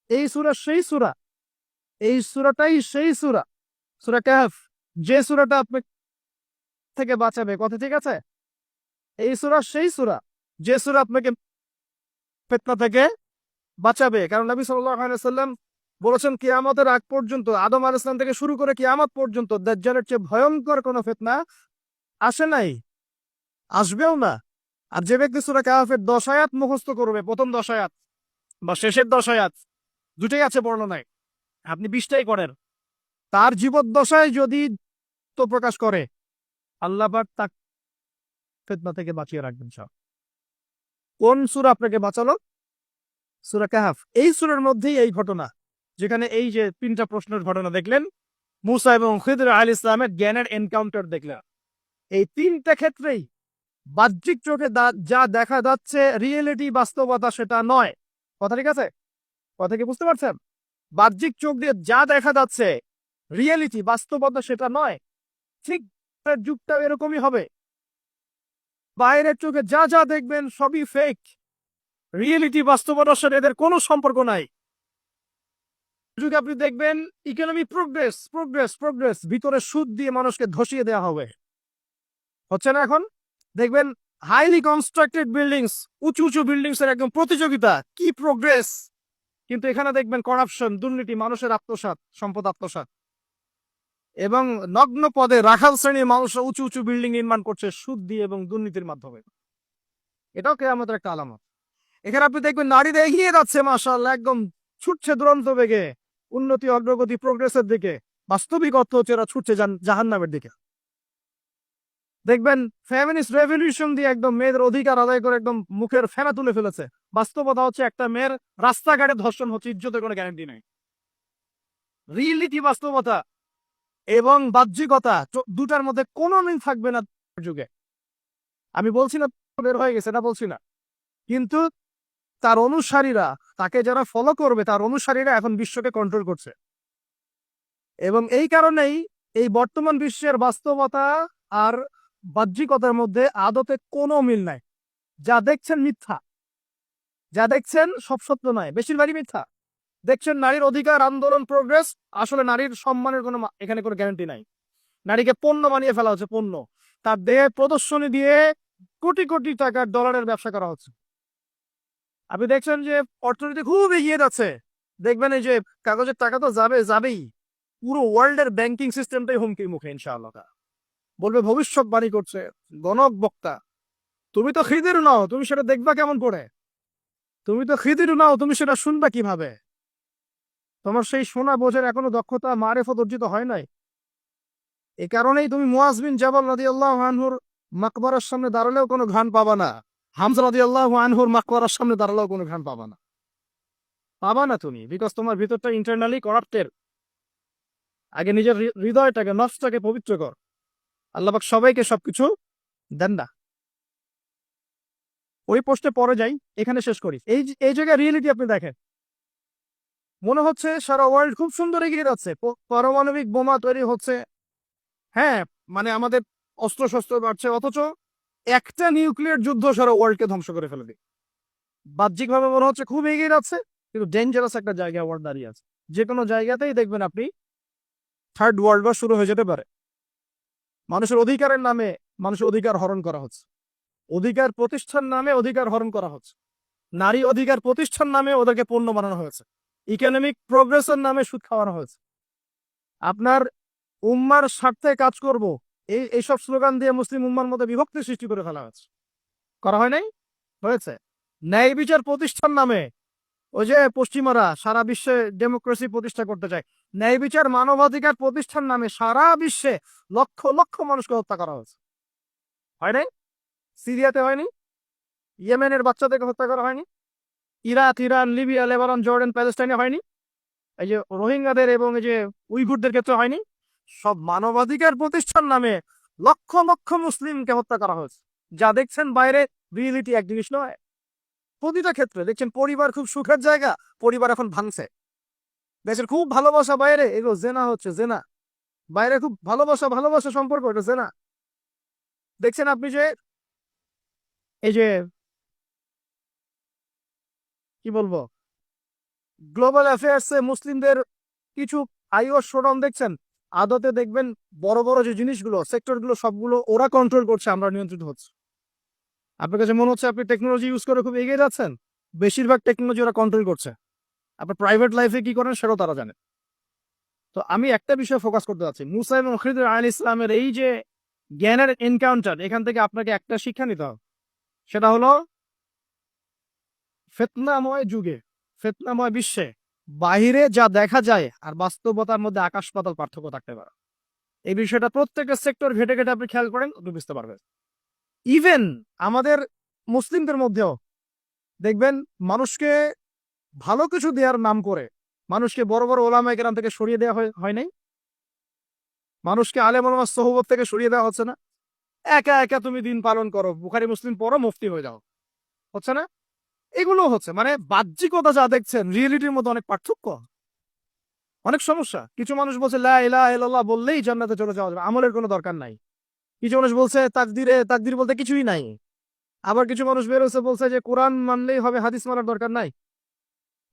এই সূরা সেই সূরা, এই সূরাটাই সেই সূরা, সূরা কাহফ, যে সূরাটা আপনাকে থেকে বাঁচাবে। কথা ঠিক আছে? এই সূরা সেই সূরা, যে সূরা আপনাকে ফিতনা থেকে বাঁচাবে। কারণ নবী সাল্লাল্লাহু আলাইহি ওয়াসাল্লাম বলেছেন, কিয়ামতের আগ পর্যন্ত, আদম আলাইহিস সালাম থেকে শুরু করে কিয়ামত পর্যন্ত দাজ্জালের চেয়ে ভয়ঙ্কর কোনো ফিতনা আসে নাই, আসবেও না। আর যে ব্যক্তি সূরা কাহফের 10 আয়াত মুখস্থ করবে, প্রথম 10 আয়াত বা শেষের 10 আয়াত, দুটোই আছে বর্ণনায়, আপনি 20টাই করেন, তার জীবদ্দশায় যদি তো প্রকাশ করে, আল্লাহ পাক তাকে ফিতনা থেকে বাঁচিয়ে রাখবেন সব। কোন সূরা আপনাকে বাঁচালো? সূরা কাহফ। এই সূরার মধ্যেই এই ঘটনা, যেখানে এই যে তিনটা প্রশ্নের ঘটনা দেখলেন, মূসা এবং খিদর আলাইহিস সালামের জ্ঞানের এনকাউন্টার দেখলেন। এই তিনটা ক্ষেত্রেই বাহ্যিক চোখে যা দেখা যাচ্ছে রিয়েলিটি, বাস্তবতা সেটা নয়। কথা ঠিক আছে? কথা কি বুঝতে পারছেন? বাহ্যিক চোখ দিয়ে যা দেখা যাচ্ছে রিয়েলিটি, বাস্তবতা সেটা নয়। ঠিক যুগটাও এরকমই হবে। বাইরের চোখে যা যা দেখবেন সবই ফেক, রিয়েলিটি, বাস্তবতার সাথে এদের কোনো সম্পর্ক নাই। যুগে আপনি দেখবেন ইকোনমি প্রোগ্রেস প্রোগ্রেস প্রোগ্রেস, ভিতরে সুদ দিয়ে মানুষকে ধসিয়ে দেওয়া হবে, হচ্ছে না? এখন দেখবেন হাইলি কনস্ট্রাক্টেড বিল্ডিংস, উঁচু উঁচু বিল্ডিংস এর একদম প্রতিযোগিতা, কি প্রোগ্রেস। কিন্তু এখানে দেখবেন করাপশন, দুর্নীতি, মানুষের আত্মসাৎ, সম্পদ আত্মসাৎ। এবং নগ্ন পদে রাখাল শ্রেণীর মানুষ উঁচু উঁচু বিল্ডিং নির্মাণ করছে সুদ দিয়ে এবং দুর্নীতির মাধ্যমে। এটাও কেয়ামতের একটা আলামত। এখানে আপনি দেখবেন নারীরা এগিয়ে যাচ্ছে মাশাআল্লাহ, একদম ছুটছে দুরন্ত বেগে উন্নতি, অগ্রগতি, প্রোগ্রেসের দিকে। বাস্তবিক অর্থ হচ্ছে এরা ছুটছে জাহান্নামের দিকে। দেখবেন ফেমিনিস্ট রেভলিউশন দিয়ে একদম মেয়েদের অধিকার আদায় করে একদম মুখের ফেনা তুলে ফেলেছে। বাস্তবতা হচ্ছে একটা মেয়ের রাস্তাঘাটে ধর্ষণ হচ্ছে, ইজ্জতের কোনো গ্যারান্টি নেই। রিয়েলিটি, বাস্তবতা এবং বাহ্যিকতা দুটার মধ্যে কোনো মিল থাকবে না যুগে। আমি বলছি না বের হয়ে গেছে, এটা বলছি না, কিন্তু তার অনুসারীরা, তাকে যারা ফলো করবে, তার অনুসারীরা এখন বিশ্বকে কন্ট্রোল করছে। এবং এই কারণেই এই বর্তমান বিশ্বের বাস্তবতা আর বাহ্যিকতার মধ্যে আদতে কোনো মিল নাই। যা দেখছেন মিথ্যা, যা দেখছেন সব সত্য নয়, বেশিরভাগই মিথ্যা। দেখছেন নারীর অধিকার আন্দোলন, প্রোগ্রেস, আসলে নারীর সম্মানের কোনো এখানে কোনো গ্যারান্টি নাই। নারীকে পণ্য বানিয়ে ফেলা হচ্ছে, পণ্য। তার দেহে প্রদর্শনী দিয়ে কোটি কোটি টাকার ডলারের ব্যবসা করা হচ্ছে। আপনি দেখছেন যে অর্থনীতি খুব এগিয়ে যাচ্ছে, দেখবেন এই যে কাগজের টাকা তো যাবেই, পুরো ওয়ার্ল্ডের ব্যাংকিং সিস্টেমটাই হুমকির মুখে ইনশাআল্লাহ। বলবে ভবিষ্যৎবাণী করছে গণক বক্তা। তুমি তো খিদির নাও, তুমি সেটা দেখবা কেমন করে? তুমি তো খিদির নাও, তুমি সেটা শুনবা কিভাবে? তোমার সেই শোনা বোঝার এখনো দক্ষতা, মারেফত অর্জিত হয় নাই। এ কারণেই তুমি মুআজ বিন জাবাল রাদিয়াল্লাহু আনহুর মাকবারার সামনে দাঁড়ালেও কোনো ঘ্রাণ পাবা না। হামজা রাদিয়াল্লাহু আনহুর মাকবারার সামনে দাঁড়ালেও কোনো ঘ্রাণ পাবা না, পাবা না তুমি, বিকজ তোমার ভিতরটা ইন্টারনালি করাপ্টেড। আগে নিজের হৃদয়টাকে, নফসটাকে পবিত্র কর। আল্লাহ পাক সবাইকে সবকিছু দেন না। ওই পোস্টে পরে যাই, এখানে শেষ করি। এই জায়গায় রিয়েলিটি আপনি দেখেন, মনে হচ্ছে সারা ওয়ার্ল্ড খুব সুন্দর এগিয়ে যাচ্ছে, পারমাণবিক বোমা তৈরি হচ্ছে, হ্যাঁ, মানে আমাদের অস্ত্র শস্ত্র বাড়ছে, অথচ একটা নিউক্লিয়ার যুদ্ধ সারা ওয়ার্ল্ডকে ধ্বংস করে ফেলে দিই। বাহ্যিকভাবে মনে হচ্ছে খুব এগিয়ে যাচ্ছে, কিন্তু ডেঞ্জারাস একটা জায়গায় ওয়ার্ল্ড দাঁড়িয়ে আছে। যে কোনো জায়গাতেই দেখবেন আপনি থার্ড ওয়ার্ল্ড ওয়ার শুরু হয়ে যেতে পারে। মানুষের অধিকারের নামে মানুষের অধিকার হরণ করা হচ্ছে, অধিকার প্রতিষ্ঠান নামে অধিকার হরণ করা হচ্ছে, নারী অধিকার প্রতিষ্ঠান নামে ওদেরকে পণ্য বানানো হয়েছে, ইকোনমিক প্রোগ্রেসের নামে সুদ খাওয়ানো হয়েছে। আপনার উম্মার স্বার্থে কাজ করব, এইসব স্লোগান দিয়ে মুসলিম উম্মার মধ্যে বিভক্তি সৃষ্টি করে ফেলা হয়েছে। করা হয় নাই? হয়েছে। ন্যায় বিচার প্রতিষ্ঠান নামে, ওই যে পশ্চিমারা সারা বিশ্বে ডেমোক্রেসি প্রতিষ্ঠা করতে চায়, ন্যায় বিচার মানবাধিকার প্রতিষ্ঠান নামে সারা বিশ্বে লক্ষ লক্ষ মানুষকে হত্যা করা হয়েছে। হয় নাই? সিরিয়াতে হয়নি? ইয়েমেনের বাচ্চাদেরকে হত্যা করা হয়নি? Iraq, Iran, Libya, Lebanon, Jordan, প্যালেস্টাইনে হয়নি? এই যে রোহিঙ্গাদের এবং এই যে উইঘুরদের ক্ষেত্রে হয়নি? সব মানবাধিকার প্রতিষ্ঠান নামে লক্ষ লক্ষ মুসলিমকে হত্যা করা হয়েছে। যা দেখছেন বাইরে, রিয়েলিটি এক জিনিস নয়। প্রতিটা ক্ষেত্রে দেখছেন পরিবার খুব সুখের জায়গা, পরিবার এখন ভাঙছে। দেশের খুব ভালোবাসা বাইরে, এগুলো জেনা হচ্ছে, জেনা। বাইরে খুব ভালোবাসা সম্পর্ক, এটা জেনা। দেখছেন আপনি যে এই যে কি বলবো, গ্লোবাল অ্যাফেয়ার্সে মুসলিমদের কিছু আইওর শোডাউন দেখছেন, আদতে দেখবেন বড় বড় যে জিনিসগুলো, সেক্টরগুলো সবগুলো ওরা কন্ট্রোল করছে, আমরা নিয়ন্ত্রিত হচ্ছে। আপনার কাছে মনে হচ্ছে আপনি টেকনোলজি ইউজ করে খুব এগিয়ে যাচ্ছেন, বেশিরভাগ টেকনোলজি ওরা কন্ট্রোল করছে। আপনার প্রাইভেট লাইফে কি করেন সেটাও তারা জানে। তো আমি একটা বিষয় ফোকাস করতে চাচ্ছি, মুসা এবং খিদর আলাইহিস ইসলামের এই যে জ্ঞানের এনকাউন্টার, এখান থেকে আপনাকে একটা শিক্ষা নিতে হবে। সেটা হলো ফিতনাময় যুগে, ফিতনাময় বিশ্বে বাহিরে যা দেখা যায় আর বাস্তবতার মধ্যে আকাশ পাতাল পার্থক্য থাকতে পারে। এই বিষয়টা প্রত্যেকটা সেক্টর ঘেটে ঘেটে আপনি খেয়াল করেন, আপনি বুঝতে পারবেন। ইভেন আমাদের মুসলিমদের মধ্যেও দেখবেন মানুষকে ভালো কিছু দেওয়ার নাম করে মানুষকে বড় বড় ওলামায়ে কেরাম থেকে সরিয়ে দেওয়া হয় নাই? মানুষকে আলেম ওলামার সোহবত থেকে সরিয়ে দেওয়া হচ্ছে না? একা একা তুমি দিন পালন করো, বুখারী মুসলিম পড়ো, মুফতি হয়ে যাও, হচ্ছে না? এগুলো হচ্ছে, মানে বাহ্যিকতা যা দেখছেন রিয়েলিটির মধ্যে অনেক পার্থক্য, অনেক সমস্যা। কিছু মানুষ বলছে লা ইলাহা ইল্লাল্লাহ বললেই জান্নাতে চলে যাওয়া যাবে, আমলের কোনো দরকার নাই। কিছু মানুষ বলছে তাকদির বলতে কিছুই নাই। আবার কিছু মানুষ বেরোছে বলছে যে কোরআন মানলেই হবে, হাদিস মানার দরকার নাই।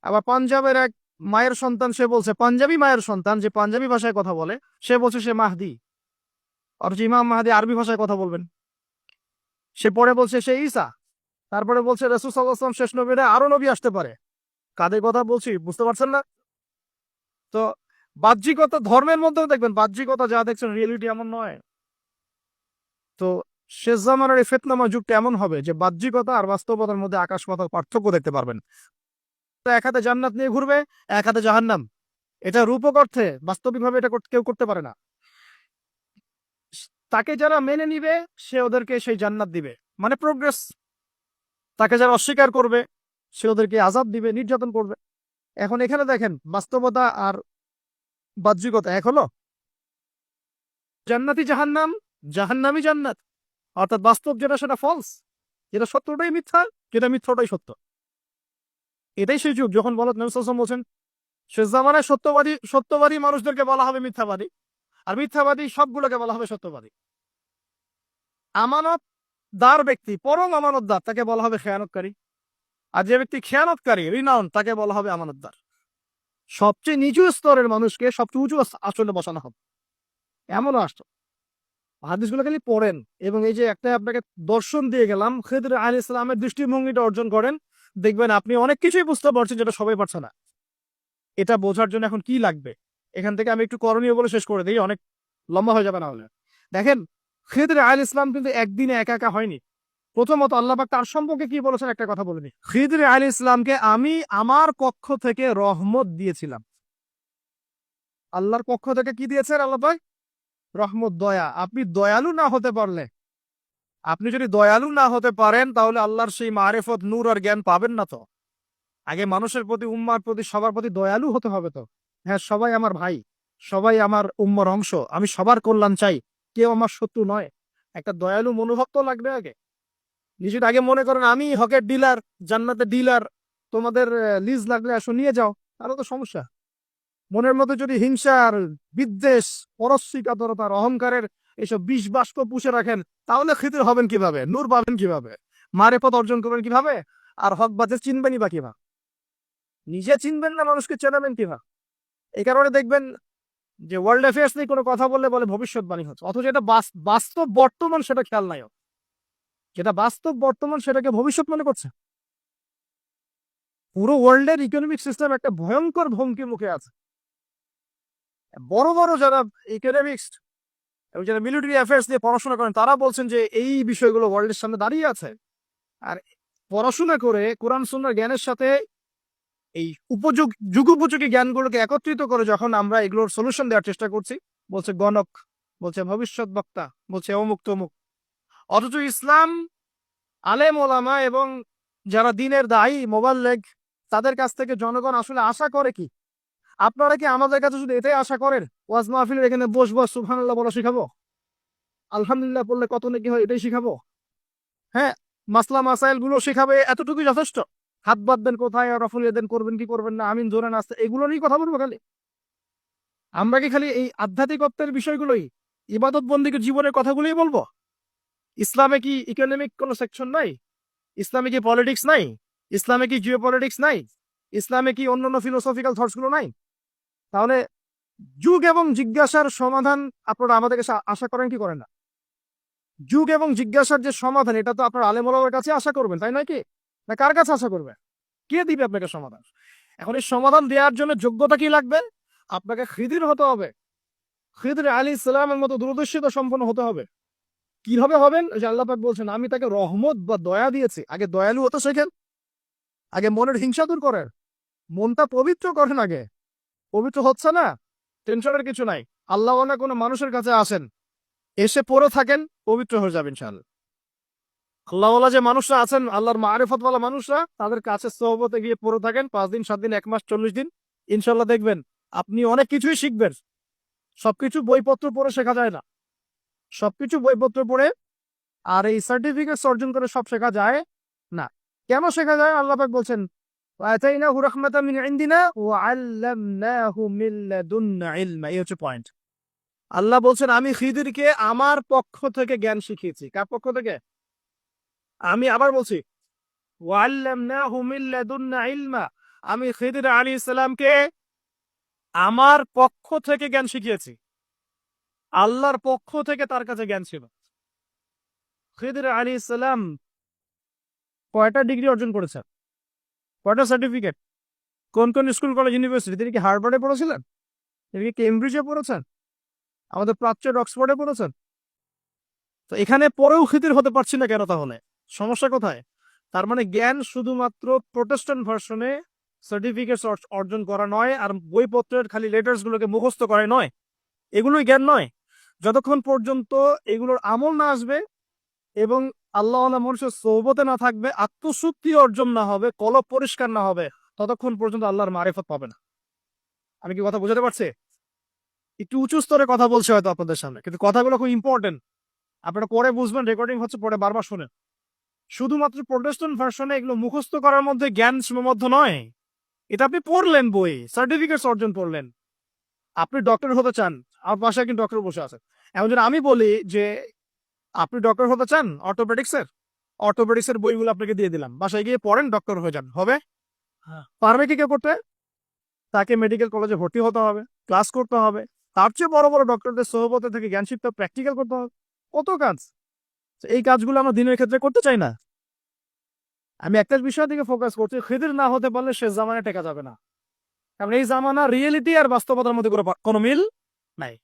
আবার পাঞ্জাবের এক মায়ের সন্তান, সে বলছে, পাঞ্জাবি মায়ের সন্তান যে পাঞ্জাবি ভাষায় কথা বলে, সে বলছে সে মাহদি, অথচ ইমাম মাহদি আরবি ভাষায় কথা বলবেন। সে পরে বলছে সে ঈসা, তারপরে বলছে রাসূল সাল্লাল্লাহু আলাইহি ওয়াসাল্লাম শেষ নবী, আরো নবী আসতে পারে। কাদের কথা বলছি বুঝতে পারছেন না? তো বাহ্যিকতা ধর্মের মধ্যেও দেখবেন বাহ্যিকতা যা দেখছেন রিয়েলিটি এমন নয়। তো শেষ জামানার এই ফিতনাময় যুগটা এমন হবে যে বাহ্যিকতা আর বাস্তবতার মধ্যে আকাশ পাতাল পার্থক্য দেখতে পারবেন। তো এক হাতে জান্নাত নিয়ে ঘুরবে, এক হাতে জাহান্নাম। এটা রূপক অর্থে বাস্তবিকভাবে এটা কেউ করতে পারে না। তাকে যারা মেনে নিবে সে ওদেরকে সেই জান্নাত দিবে, মানে প্রোগ্রেস। তাকে যারা অস্বীকার করবে সে ওদেরকে আযাব দিবে, নির্যাতন করবে। এখন এখানে দেখেন বাস্তবতা আর বাহ্যিকতা এক হলো। জান্নাতি জাহান্নাম, জাহান্নামি জান্নাত। অর্থাৎ বাস্তব যেটা সেটা ফলস, যেটা সত্যটাই মিথ্যা, যেটা মিথ্যাটাই সত্য। এটাই সেই যুগ যখন বলত নবী সাল্লাল্লাহু আলাইহি ওয়াসাল্লাম বলছেন শেষ জামানায় সত্যবাদী মানুষদেরকে বলা হবে মিথ্যাবাদী, আর মিথ্যাবাদী সবগুলোকে বলা হবে সত্যবাদী। আমানতদার ব্যক্তি, পরম আমানতদার, তাকে বলা হবে খেয়ানতকারী। আর যে ব্যক্তি খেয়ানতকারী, রিনাউন, তাকে বলা হবে আমানতদার। সবচেয়ে নিচু স্তরের মানুষকে সবচেয়ে উঁচু আসলে বসানো হবে, এমনও আসতো। হাদিসগুলো খালি পড়েন, এবং এই যে একটা আপনাকে দর্শন দিয়ে গেলাম, খিদর আলাইহিস সালামের দৃষ্টিভঙ্গিটা অর্জন করেন, দেখবেন আপনি অনেক কিছুই বুঝতে পারছেন যেটা সবাই পারছে না। এটা বোঝার জন্য এখন কি লাগবে, এখান থেকে আমি একটু করণীয় বলে শেষ করে দিই, অনেক লম্বা হয়ে যাবে না হলে। দেখেন, খিদর আলাইহিস সালাম কিন্তু একদিনে একা একা হয়নি। প্রথমত আল্লাহ পাক তার সম্পর্কে কি বলেছেন একটা কথা বলে নি। খিদর আলাইহিস সালামকে আমি আমার পক্ষ থেকে রহমত দিয়েছিলাম। আল্লাহর পক্ষ থেকে কি দিয়েছেন আল্লাহ পাক? রহমত, দয়া। আপনি দয়ালু না হতে পারলে, আপনি যদি দয়ালু না হতে পারেন, তাহলে আল্লাহর সেই মারিফত, নূর আর জ্ঞান পাবেন না। তো আগে মানুষের প্রতি, উম্মার প্রতি, সবার প্রতি দয়ালু হতে হবে। তো হ্যাঁ, সবাই আমার ভাই, সবাই আমার উম্মার অংশ, আমি সবার কল্যাণ চাই, কেউ আমার শত্রু নয়। একটা দয়ালু মনোভাব তো লাগবে আগে। নিজের আগে মনে করেন আমি হকের ডিলার, জান্নাতের ডিলার, তোমাদের লিজ লাগলে আসো নিয়ে যাও, তাহলে তো সমস্যা। মনের মধ্যে যদি হিংসা আর বিদ্বেষ, পরশ্রীকাতরতার, অহংকারের এসব বিষ বাষ্প পুষে রাখেন, তাহলে খিদির হবেন কিভাবে, নূর পাবেন কিভাবে, মারেফত অর্জন করবেন কিভাবে, আর হক বাজে চিনবেনই বা কিভাবে? নিজে চিনবেন না, মানুষকে চেনাবেন কিভাবে? এই কারণে দেখবেন যে ওয়ার্ল্ড অ্যাফেয়ার্স নিয়ে কোনো কথা বললে বলে ভবিষ্যৎবাণী হচ্ছে, অথচ এটা বাস্তব বর্তমান, সেটা খেয়াল নাই। যেটা বাস্তব বর্তমান সেটাকে ভবিষ্যৎ মনে করছে। পুরো ওয়ার্ল্ডের ইকোনমিক সিস্টেম একটা ভয়ঙ্কর হুমকি মুখে আছে। বড় বড় যারা ইকোনমিক্স এবং যারা মিলিটারি অ্যাফেয়ার্স নিয়ে পড়াশোনা করেন, তারা বলছেন যে এই বিষয়গুলো ওয়ার্ল্ডের সামনে দাঁড়িয়ে আছে। আর পড়াশোনা করে কোরআন সুন্নাহর জ্ঞানের সাথে এই যুগোপযোগী জ্ঞানগুলোকে একত্রিত করে যখন আমরা এগুলোর সলিউশন দেওয়ার চেষ্টা করছি, বলছে গণক, বলছে ভবিষ্যৎ বক্তা, বলছে অমুক তমুক। অথচ ইসলাম, আলেম ওলামা এবং যারা দিনের দায়ী, মোবাল্লেগ, তাদের কাছ থেকে জনগণ আসলে আশা করে কি? আপনারা কি আমাদের কাছে শুধু এটাই আশা করেন ওয়াজ মাহফিলের এখানে বসবো, সুবহানাল্লাহ বলা শিখাবো, আলহামদুলিল্লাহ বললে কত নাকি হয় এটাই শিখাবো? হ্যাঁ, মাসলা মাসাইল গুলো শিখাবে, এতটুকুই যথেষ্ট? হাত বাঁধবেন কোথায়, রফুল দেন করবেন কি করবেন না, আমিন জোরে নাচতে, এগুলো নিয়ে কথা বলবো খালি? আমরা কি খালি এই আধ্যাত্মিকত্বের বিষয়গুলোই, ইবাদত বন্দিকে জীবনের কথাগুলোই বলবো? ইসলামে কি ইকোনমিক কোনো সেকশন নাই? ইসলামে কি পলিটিক্স নাই? ইসলামে কি জিও পলিটিক্স নাই? ইসলামে কি অন্যান্য ফিলোসফিক্যাল থটস গুলো নাই? তাহলে যুগ এবং জিজ্ঞাসার সমাধান আপনারা আমাদের কাছে আশা করেন কি করেন না? যুগ এবং জিজ্ঞাসার যে সমাধান, এটা তো আপনার আলেম ওলামার কাছে আশা করবেন, তাই নয় কি? না কার কাছে আশা করবে? কে দিবে আপনাকে সমাধান? এখন এই সমাধান দেওয়ার জন্য যোগ্যতা কি লাগবে? আপনাকে খিদির হতে হবে, খিদির আলাইহিস সালামের মতো দূরদর্শিতা সম্পন্ন হতে হবে। কিভাবে হবেন? যে আল্লাহ পাক বলছেন আমি তাকে রহমত বা দয়া দিয়েছি। আগে দয়ালু হতে শেখেন, আগে মনের হিংসা দূর করেন, মনটা পবিত্র করেন আগে। পবিত্র হচ্ছে না, টেনশনের কিছু নাই। আল্লাহ কোনো মানুষের কাছে আসেন, এসে পড়ে থাকেন, পবিত্র হয়ে যাবেন ইনশাআল্লাহ। আল্লাহওয়ালা যে মানুষরা আছেন, আল্লাহর মারিফতওয়ালা মানুষরা, তাদের কাছে সোহবতে গিয়ে পড়ে থাকেন 5 দিন 7 দিন 1 মাস 40 দিন, ইনশাআল্লাহ দেখবেন আপনি অনেক কিছুই শিখবেন। সবকিছু বইপত্র পড়ে শেখা যায় না, সবকিছু বইপত্র পড়ে আর এই সার্টিফিকেট অর্জন করে সব শেখা যায় না। কেন শেখা যায়? আল্লাহ পাক বলছেন ওয়াতাইনাহু রাহমাতাম মিন ইনদিনা ওয়া আল্লামনাহু মিন লাদুন্না ইলমা। এই হচ্ছে পয়েন্ট। আল্লাহ বলছেন আমি খিদিরকে আমার পক্ষ থেকে জ্ঞান শিখিয়েছি। কার পক্ষ থেকে? আমি আবার বলছি ওয়া আল্লামনাহু মিন লাদুন্না ইলমা। আমি খিদির আলাইহিস সালামকে আমার পক্ষ থেকে জ্ঞান শিখিয়েছি। আল্লাহর পক্ষ থেকে তার কাছে জ্ঞান ছিল। খিদির আলাইহিস সালাম কয়টা ডিগ্রি অর্জন করেছেন? কয়টা সার্টিফিকেট? কোন কোন স্কুল কলেজ ইউনিভার্সিটি? তিনি কি হার্ভার্ডে পড়েছিলেন? এদিকে কেমব্রিজে পড়েছেন, আমাদের প্রাচ্যের অক্সফোর্ডে পড়েছেন। তো এখানে পরেও খিদির হতে পারছি না কেন? তাহলে সমস্যা কোথায়? তার মানে জ্ঞান শুধুমাত্র প্রোটেস্ট্যান্ট ভার্সনে সার্টিফিকেট অর্জন করা নয়, আর বইপত্রের খালি লেটার্স গুলোকে মুখস্থ করা নয়, এগুলোই জ্ঞান নয়। যতক্ষণ পর্যন্ত এগুলোর আমল না আসবে এবং আল্লাহ মানুষের সোহবতে না থাকবে, আত্মশুদ্ধি অর্জন না হবে, কলব পরিষ্কার না হবে, ততক্ষণ পর্যন্ত আল্লাহর মারিফত পাবে না। আমি কি কথা বুঝাতে পারছি? একটু উঁচু স্তরে কথা বলছে হয়তো আপনাদের সামনে, কিন্তু কথাগুলো খুব ইম্পর্টেন্ট। আপনারা পরে বুঝবেন, রেকর্ডিং হচ্ছে, পরে বারবার শুনেন। শুধুমাত্র প্রোটেস্ট্যান্ট ভার্সনে এগুলো মুখস্থ করার মধ্যে জ্ঞান সীমাবদ্ধ নয়। এটা আপনি পড়লেন, বই সার্টিফিকেট অর্জন করলেন। আপনি ডক্টর হতে চান, আমার পাশে একজন ডক্টর বসে আছে। এমন যেন আমি বলি যে আপনি ডক্টর হতে চান, অর্থোপেডিক্সের বইগুলো আপনাকে দিয়ে দিলাম, বাসায় গিয়ে পড়েন, ডক্টর হয়ে যান, হবে? পারবে কি কেউ করতে? তাকে মেডিকেল কলেজে ভর্তি হতে হবে, ক্লাস করতে হবে, তার চেয়ে বড় বড় ডক্টরদের সোহবতে থেকে জ্ঞান শিখতে, প্র্যাকটিক্যাল করতে হবে, কত কাজ। এই কাজগুলো আমরা দিনের ক্ষেত্রে করতে চাই না। আমি একটা বিষয় দিকে ফোকাস করছি, খিদির না হতে পারলে সে জামানায় টেকা যাবে না। কারণ এই জামানা রিয়েলিটি আর বাস্তবতার মধ্যে কোনো মিল নাই।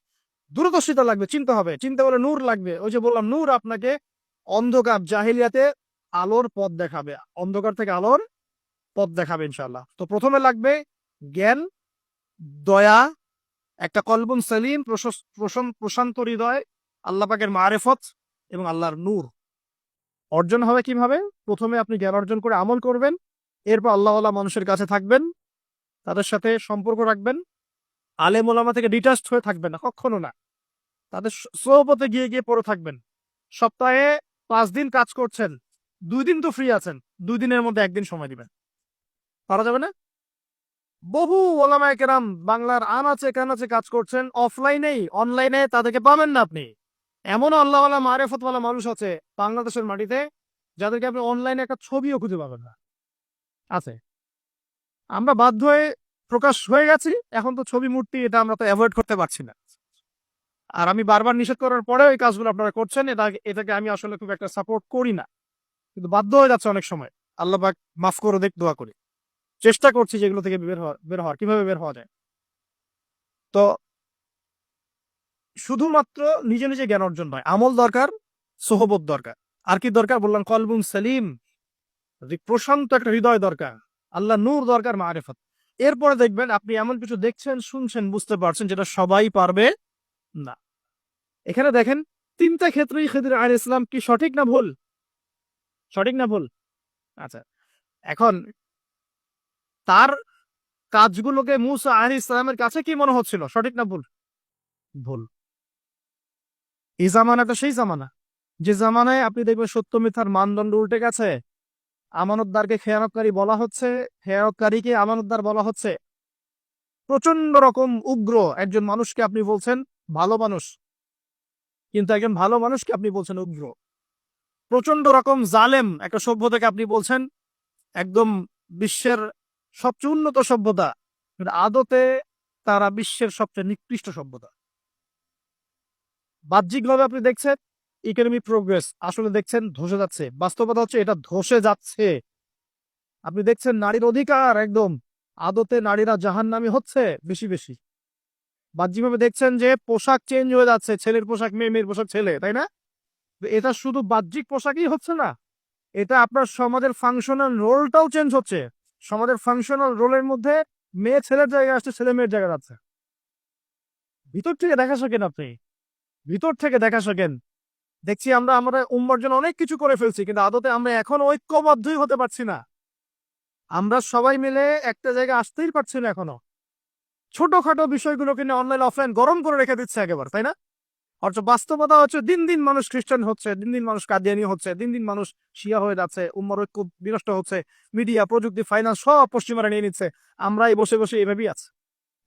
দূরদর্শিতা লাগবে, চিন্তা হবে, চিন্তা করলে নূর লাগবে। ওই যে বললাম, নূর আপনাকে অন্ধকার জাহিলিয়াতে আলোর পথ দেখাবে, অন্ধকার থেকে আলোর পথ দেখাবে ইনশাল্লাহ। তো প্রথমে লাগবে জ্ঞান, দয়া, একটা কলবুন সালিম, প্রশান্ত হৃদয়, আল্লাহ পাকের মারেফত এবং আল্লাহর নূর অর্জন হবে কিভাবে? প্রথমে আপনি জ্ঞান অর্জন করে আমল করবেন, এরপর আল্লাহ মানুষের কাছে থাকবেন, তাদের সাথে সম্পর্ক রাখবেন, আলেম ওলামা থেকে ডিটাচড হয়ে থাকবেন না, কখনো না। তাদের সোহবতে গিয়ে গিয়ে পড়ে থাকবেন। সপ্তাহে 5 দিন কাজ করছেন, 2 দিন তো ফ্রি আছেন, 2 দিনের মধ্যে 1 দিন সময় দিবেন, পারা যাবে না? বহু ওলামায়ে কেরাম বাংলার আনাচে কানাচে কাজ করছেন, অফলাইনেই, অনলাইনে তাদেরকে পাবেন না আপনি। এমন আল্লাহওয়ালা মারেফতওয়ালা মানুষ আছে বাংলাদেশের মাটিতে, যাদেরকে আপনি অনলাইনে একটা ছবিও খুঁজে পাবেন না। আছে। আমরা বাধ্য হয়ে প্রকাশ হয়ে গেছি, এখন তো ছবি মূর্তি এটা আমরা তো অ্যাভয়েড করতে পারছি না। আর আমি বারবার নিষেধ করার পরেও এই কাজগুলো আপনারা করছেন, এটাকে আমি আসলে খুব একটা সাপোর্ট করি না, কিন্তু বাধ্য হয়ে যাচ্ছে অনেক সময়। আল্লাহ পাক মাফ করে দেখ, দোয়া করি। চেষ্টা করছি যেগুলো থেকে বের হওয়ার, কিভাবে বের হওয়া যায়। তো শুধুমাত্র নিজে নিজে জ্ঞান অর্জন নয়, আমল দরকার, সোহবত দরকার। আর কি দরকার বললাম? কলবুন সালিম, প্রশান্ত একটা হৃদয় দরকার, আল্লাহ নূর দরকার, মারেফত। এরপরে দেখবেন আপনি এমন কিছু দেখছেন, শুনছেন, বুঝতে পারছেন যেটা সবাই পারবে না। এখানে দেখেন 3টা ক্ষেত্রেই খিদির আলাইহিস ইসলাম কি সঠিক না ভুল? সঠিক না ভুল? আচ্ছা, এখন তার কাজগুলোকে মুসা আলাইহিস সালামের কাছে কি মনে হচ্ছিল, সঠিক না ভুল? ভুল। এই জামানাটা সেই জামানা যে জামানায় আপনি দেখবেন সত্য মিথ্যার মানদণ্ড উল্টে গেছে। আমানতদারকে খেয়ানতকারী বলা হচ্ছে, খেয়ানতকারীকে আমানতদার বলা হচ্ছে। প্রচন্ড রকম উগ্র একজন মানুষকে আপনি বলছেন ভালো মানুষ, কিন্তু একজন ভালো মানুষকে আপনি বলছেন উগ্র। প্রচন্ড রকম জালেম একটা সভ্যতাকে আপনি বলছেন একদম বিশ্বের সবচেয়ে উন্নত সভ্যতা, কিন্তু আদতে তারা বিশ্বের সবচেয়ে নিকৃষ্ট সভ্যতা। বাহ্যিকভাবে আপনি দেখছেন ইকোনমিক প্রোগ্রেস, আসলে দেখছেন ধসে যাচ্ছে। বাস্তবতা হচ্ছে এটা ধসে যাচ্ছে। আপনি দেখছেন নারীর অধিকার একদম, আদতে নারীরা জাহান্নামী হচ্ছে বেশি বেশি। বাহ্যিকভাবে দেখছেন যে পোশাক চেঞ্জ হয়ে যাচ্ছে, ছেলের পোশাক মেয়ে, মেয়ের পোশাক ছেলে, তাই না? এটা শুধু বাহ্যিক পোশাকই হচ্ছে না, এটা আপনার সমাজের ফাংশনাল রোলটাও চেঞ্জ হচ্ছে। সমাজের ফাংশনাল রোলের মধ্যে মেয়ে ছেলের জায়গায় আসছে, ছেলে মেয়ের জায়গায় যাচ্ছে। ভিতর থেকে দেখা শেখেন আপনি, ভিতর থেকে দেখা শেখেন। দেখছি আমরা উম্মার জন্য অনেক কিছু করে ফেলছি, কিন্তু আদতে আমরা এখন ঐক্যবদ্ধই হতে পারছি না। আমরা সবাই মিলে একটা জায়গায় আসতেই পারছি না এখনো। ছোটখাটো বিষয়গুলোকে নিয়ে অনলাইন অফলাইন গরম করে রেখে দিচ্ছে একেবারে, তাই না? অথচ বাস্তবতা হচ্ছে দিন দিন মানুষ খ্রিস্টান হচ্ছে, দিন দিন মানুষ কাদিয়ানি হচ্ছে, দিন দিন মানুষ শিয়া হয়ে যাচ্ছে, উম্মার ঐক্য বিনষ্ট হচ্ছে। মিডিয়া, প্রযুক্তি, ফাইন্যান্স সব পশ্চিমারা নিয়ে নিচ্ছে, আমরাই বসে বসে এভাবেই আছি।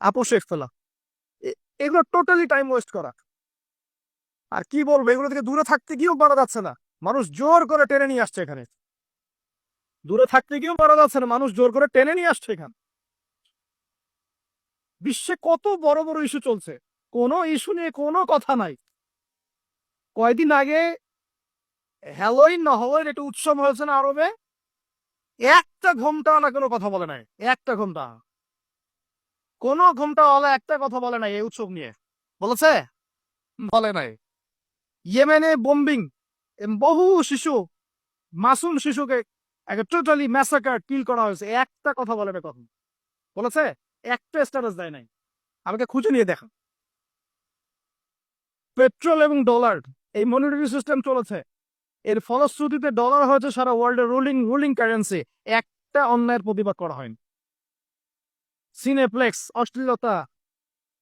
আপোষ ইখতিলাফ, এগুলো টোটালি টাইম ওয়েস্ট করা। আর কি বলবো, এগুলো থেকে দূরে থাকতে গিয়েও পারা যাচ্ছে না, মানুষ জোর করে টেনে নিয়ে আসছে এখানে। দূরে থাকতে গিয়েও পারা যাচ্ছে না, মানুষ জোর করে টেনে নিয়ে আসছে এখানে। বিশ্বে কত বড় বড় ইস্যু চলছে, কোনো ইস্যু নিয়ে কোনো কথা নাই। কয়দিন আগে হ্যালোইন না হ্যালোইন একটা উৎসব হয়েছে না আরবে, 1 ঘন্টা না কোনো কথা বলে নাই, 1 ঘন্টা। কোন ঘুমটাওয়ালা একটা কথা বলে নাই এই উৎসব নিয়ে, বলেছে? বলে নাই। ইয়েমেনে বোম্বিং, বহু শিশু, মাসুম শিশুকে টোটালি ম্যাসাকার কিল করা হয়েছে, একটা কথা বলে না কখন, বলেছে? একটা স্ট্যাটাস দেয় নাই। আমাকে খুঁজে নিয়ে দেখা। পেট্রোল এবং ডলার, এই মনিটারি সিস্টেম চলেছে, এর ফলশ্রুতিতে ডলার হয়েছে সারা ওয়ার্ল্ডের রুলিং রুলিং কারেন্সি। একটা অন্যায়ের প্রতিবাদ করা হয়নি। সিনেপ্লেক্স, অশ্লীলতা,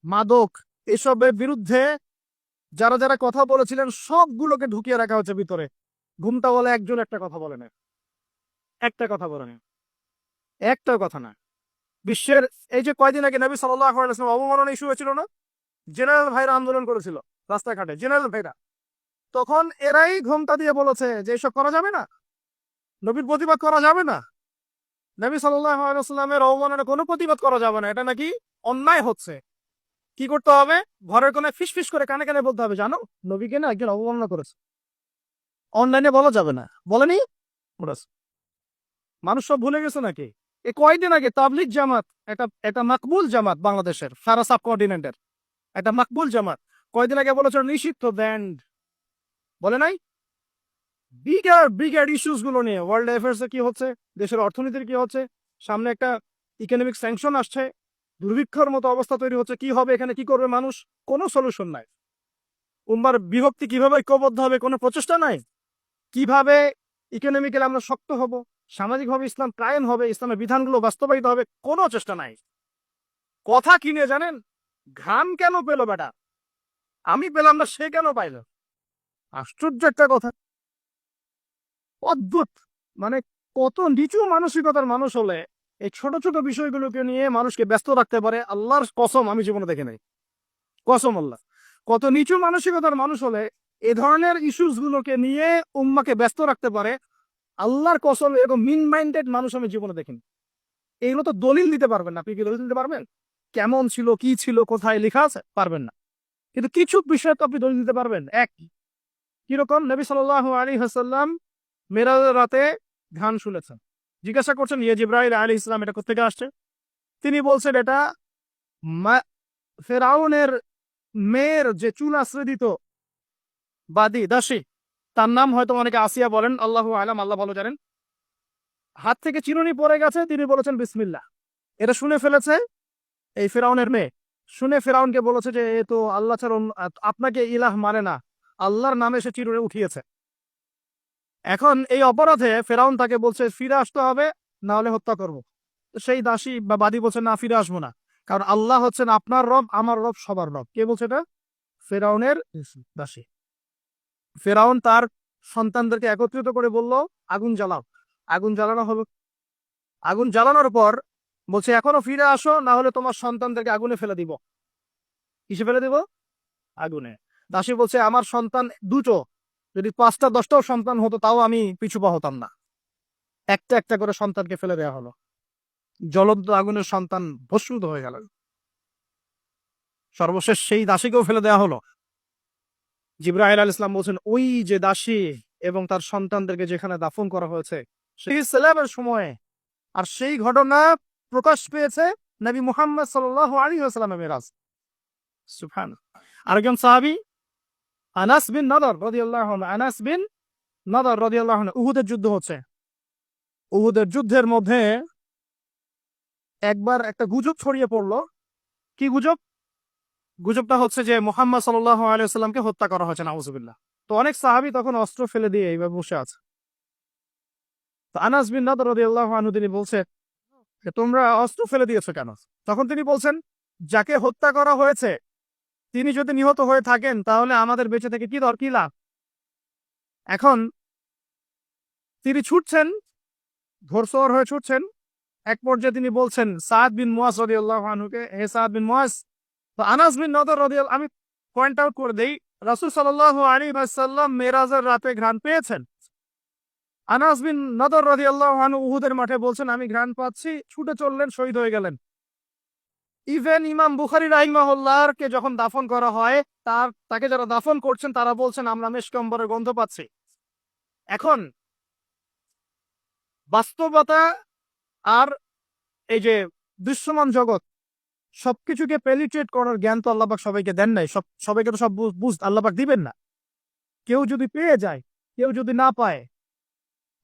মাদক, এসবের বিরুদ্ধে যারা যারা কথা বলেছিলেন সবগুলোকে ঢুকিয়ে রাখা হচ্ছে ভিতরে। ঘুমটা বলে একজন একটা কথা বলে না, একটা কথা বলে না, একটা কথা না। বিশ্বের এই যে কয়দিন আগে নবী সাল্লাল্লাহু আলাইহি ওয়াসাল্লাম অবমাননা ইস্যু হয়েছিল না, জেনারেল ভাইরা আন্দোলন করেছিল রাস্তাঘাটে, জেনারেল ভাইরা, তখন এরাই ঘোমটা দিয়ে বলেছে যে এসব করা যাবে না, নবীর প্রতিবাদ করা যাবে না, নবী সাল্লাল্লাহু আলাইহি ওয়াসাল্লামের অবমাননার কোনো প্রতিবাদ করা যাবে না, এটা নাকি অন্যায় হচ্ছে। কি করতে হবে? ঘরের কোণে ফিস ফিস করে কানে কানে বলতে হবে, জানো নবীকে না একজন অবমাননা করেছে। অনলাইনে বলা যাবে না, বলেনি? মানুষ সব ভুলে গেছে নাকি? এই কয়দিন আগে তাবলিগ জামাত, এটা মাকবুল জামাত, বাংলাদেশের সারা সাবকন্টিনেন্টের একটা মাকবুল জামাত, কয়দিন আগে বলেছে নিষিদ্ধ ব্যান্ড, বলে নাই? বিগার বিগার ইস্যুস গুলো নিয়ে ওয়ার্ল্ড অ্যাফেয়ার্স কি হচ্ছে, দেশের অর্থনীতির কি হচ্ছে, সামনে একটা ইকোনমিক স্যাংশন আসছে, দুর্ভিক্ষর মতো অবস্থা তৈরি হচ্ছে, কি হবে এখানে, কি করবে মানুষ, কোনো সলিউশন নাই। উম্মার বিভক্তি কিভাবে ঐক্যবদ্ধ হবে, কোনো প্রচেষ্টা নাই। কিভাবে ইকোনমিক্যালি আমরা শক্ত হব, সামাজিকভাবে ইসলাম কায়েম হবে, ইসলামের বিধানগুলো বাস্তবায়িত হবে, কোনো চেষ্টা নাই। কথা কিনে জানেন, ঘাম কেন পেল বেটা, আমি পেলাম না, সে কেন পাইল? আশ্চর্য একটা কথা, অদ্ভুত। মানে কত নিচু মানসিকতার মানুষ হলে এই ছোট ছোট বিষয়গুলোকে নিয়ে মানুষকে ব্যস্ত রাখতে পারে, আল্লাহর কসম আমি জীবনে দেখে নাই, কসম আল্লাহ। কত নিচু মানসিকতার মানুষ হলে এ ধরনের ইস্যুস গুলোকে নিয়ে উম্মাকে ব্যস্ত রাখতে পারে, আল্লাহর কসম এরকম মিন মাইন্ডেড মানুষ আমি জীবনে দেখিনি। এইগুলো তো দলিল দিতে পারবেন না। আপনি কি দলিল দিতে পারবেন? কেমন ছিল, কি ছিল, কোথায় লেখা আছে? পারবেন না। কিন্তু কিছু বিষয় তো আপনি দলিল দিতে পারবেন। এক, কিরকম? নবী সাল্লাল্লাহু আলাইহি ওয়াসাল্লাম মেরাজের রাতে গান শুনেছেন। জিজ্ঞাসা করছেন ইয়ে জিবরাইল আলাইহিস সালাম এটা কোথা থেকে আসছে? তিনি বলছেন এটা ফেরাউনের মেয়ের যে চুল আশ্রয় দিত বাদী দাসী, তার নাম হয়তো অনেকে আসিয়া বলেন, আল্লাহু আলাম, আল্লাহ ভালো জানেন, হাত থেকে চিরুনি পড়ে গেছে, তিনি বলেছেন বিসমিল্লাহ। এটা শুনে ফেলেছে এই ফেরাউনের মেয়ে, শুনে ফেরাউনকে বলেছে যে এ তো আল্লাহ ছাড়া আপনাকে ইলাহ মানে না, আল্লাহর নামে সে চিরুনি উঠিয়েছে। এখন এই অপরাধে ফেরাউন তাকে বলছে ফিরে আসতে হবে, না হলে হত্যা করব। সেই দাসী বা বাদী বলছে না, ফিরে আসবো না, কারণ আল্লাহ হচ্ছেন আপনার রব, আমার রব, সবার রব। কে বলছে এটা? ফেরাউনের দাসী। ফেরাউন তার সন্তানদেরকে একত্রিত করে বলল আগুন জ্বালাও। আগুন জ্বালানো হবে, আগুন জ্বালানোর পর বলছে এখনো ফিরে আসো, না হলে তোমার সন্তানদেরকে আগুনে ফেলে দিব। কিসে ফেলে দিব? আগুনে। দাসী বলছে আমার সন্তান দুটো, যদি 5টা 10টাও সন্তান হতো তাও আমি পিছু পা হতাম না। একটা একটা করে সন্তানকে ফেলে দেওয়া হলো, জ্বলন্ত আগুনের সন্তান ভস্মীভূত হয়ে গেল। সর্বশেষ সেই দাসীকেও ফেলে দেওয়া হলো। জিবরাইল আলাইহিস সালাম বলছেন ওই যে দাসী এবং তার সন্তানদেরকে যেখানে দাফন করা হয়েছে সেই সালামের সময়ে, আর সেই ঘটনা প্রকাশ পেয়েছে নবী মুহাম্মদ সাল্লাল্লাহু আলাইহি ওয়াসাল্লামের মেরাজ। সুবহানাল্লাহ। আরেকজন সাহাবী আনাস বিন নাদর রাদিয়াল্লাহু আনহু, আনাস বিন নাদর রাদিয়াল্লাহু আনহু, উহুদের যুদ্ধ হচ্ছে। উহুদের যুদ্ধের মধ্যে একবার একটা গুজব ছড়িয়ে পড়লো। কি গুজব? গুজবটা হচ্ছে যে মুহাম্মদ সাল্লাল্লাহু আলাইহি ওয়াসাল্লামকে হত্যা করা হয়েছে, নাউজুবিল্লাহ। তো অনেক সাহাবী তখন অস্ত্র ফেলে দিয়ে এইভাবে বসে আছে। তো আনাস বিন নাদর রাদিয়াল্লাহু আনহু তিনি বলছে যে তোমরা অস্ত্র ফেলে দিয়েছো কেন? তখন তিনি বলছেন যাকে হত্যা করা হয়েছে তিনি যদি নিহত হয়ে থাকেন তাহলে আমাদের বেঁচে থেকে কি লাভ? এখন তিনি ছুটছেন, ঘোড়সওয়ার হয়ে ছুটছেন। এক পর্যায়ে তিনি বলছেন সাদ বিন মুয়াজ রাদিয়াল্লাহু আনহুকে, হে সাদ বিন মুয়াজ। তো আনাস বিন নাদর রাদিয়াল্লাহু, আমি পয়েন্ট আউট করে দেই, রাসূল সাল্লাল্লাহু আলাইহি ওয়াসাল্লাম মেরাজের রাতে ঘ্রাণ পেয়েছেন। আনাস বিন নাদর রাদিয়াল্লাহু আনহু উহুদের মাঠে বলছেন আমি ঘ্রাণ পাচ্ছি, ছুটে চললেন, শহীদ হয়ে গেলেন। ইভেন ইমাম বুখারী রাহিমাহুল্লাহর কে যখন দাফন করা হয়, তাকে যারা দাফন করছেন তারা বলছেন আমরা মেশক আম্বরের গন্ধ পাচ্ছি। এখন বাস্তবতা আর এই যে দৃশ্যমান জগৎ, সবকিছুকে পেনিট্রেট করার জ্ঞান তো আল্লাহ পাক সবাইকে দেন নাই, সবাইকে তো সব বুঝ আল্লাহ পাক দিবেন না। কেউ যদি পেয়ে যায়, কেউ যদি না পায়,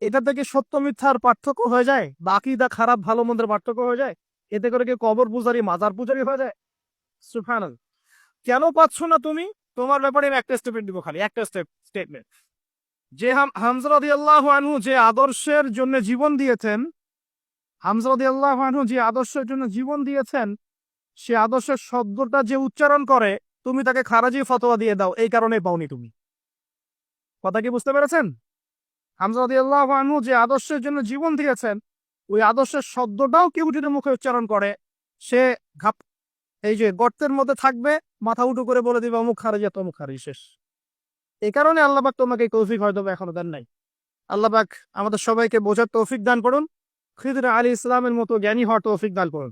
এটা থেকে সত্য মিথ্যার পার্থক্য হয়ে যায়, বাকিদা খারাপ ভালো মন্দের পার্থক্য হয়ে যায়, এতে করে কেউ কবর পূজারি মাজার পূজারি হয়ে যায়। সুবহানাল্লাহ। কেন পাচ্ছ না তুমি? তোমার ব্যাপারে আমি একটা স্টেটমেন্ট দিব, খালি একটা স্টেটমেন্ট, যে হামজা রাদিয়াল্লাহু আনহু যে আদর্শের জন্য জীবন দিয়েছেন, হামজা রাদিয়াল্লাহু আনহু যে আদর্শের জন্য জীবন দিয়েছেন, সে আদর্শের শব্দটা যে উচ্চারণ করে, তুমি তাকে খারাজি ফতোয়া দিয়ে দাও, এই কারণে পাওনি তুমি। কথা কি বুঝতে পেরেছেন? হামজা রাদিয়াল্লাহু আনহু যে আদর্শের জন্য জীবন দিয়েছেন, ওই আদর্শের শব্দটাও কেউ যদি মুখে উচ্চারণ করে, সে ঘাপ এই যে গর্তের মধ্যে থাকবে, মাথা উঁচু করে বলে দিবে অমুক খারাজি তমুক খারাজি, শেষ। এই কারণে আল্লাহ পাক তোমাকে এই তৌফিক হয়তো এখনো দেন নাই। আল্লাহ পাক আমাদের সবাইকে বোঝার তৌফিক দান করুন, খিদর আলী ইসলামের মতো জ্ঞানী হওয়ার তৌফিক দান করুন।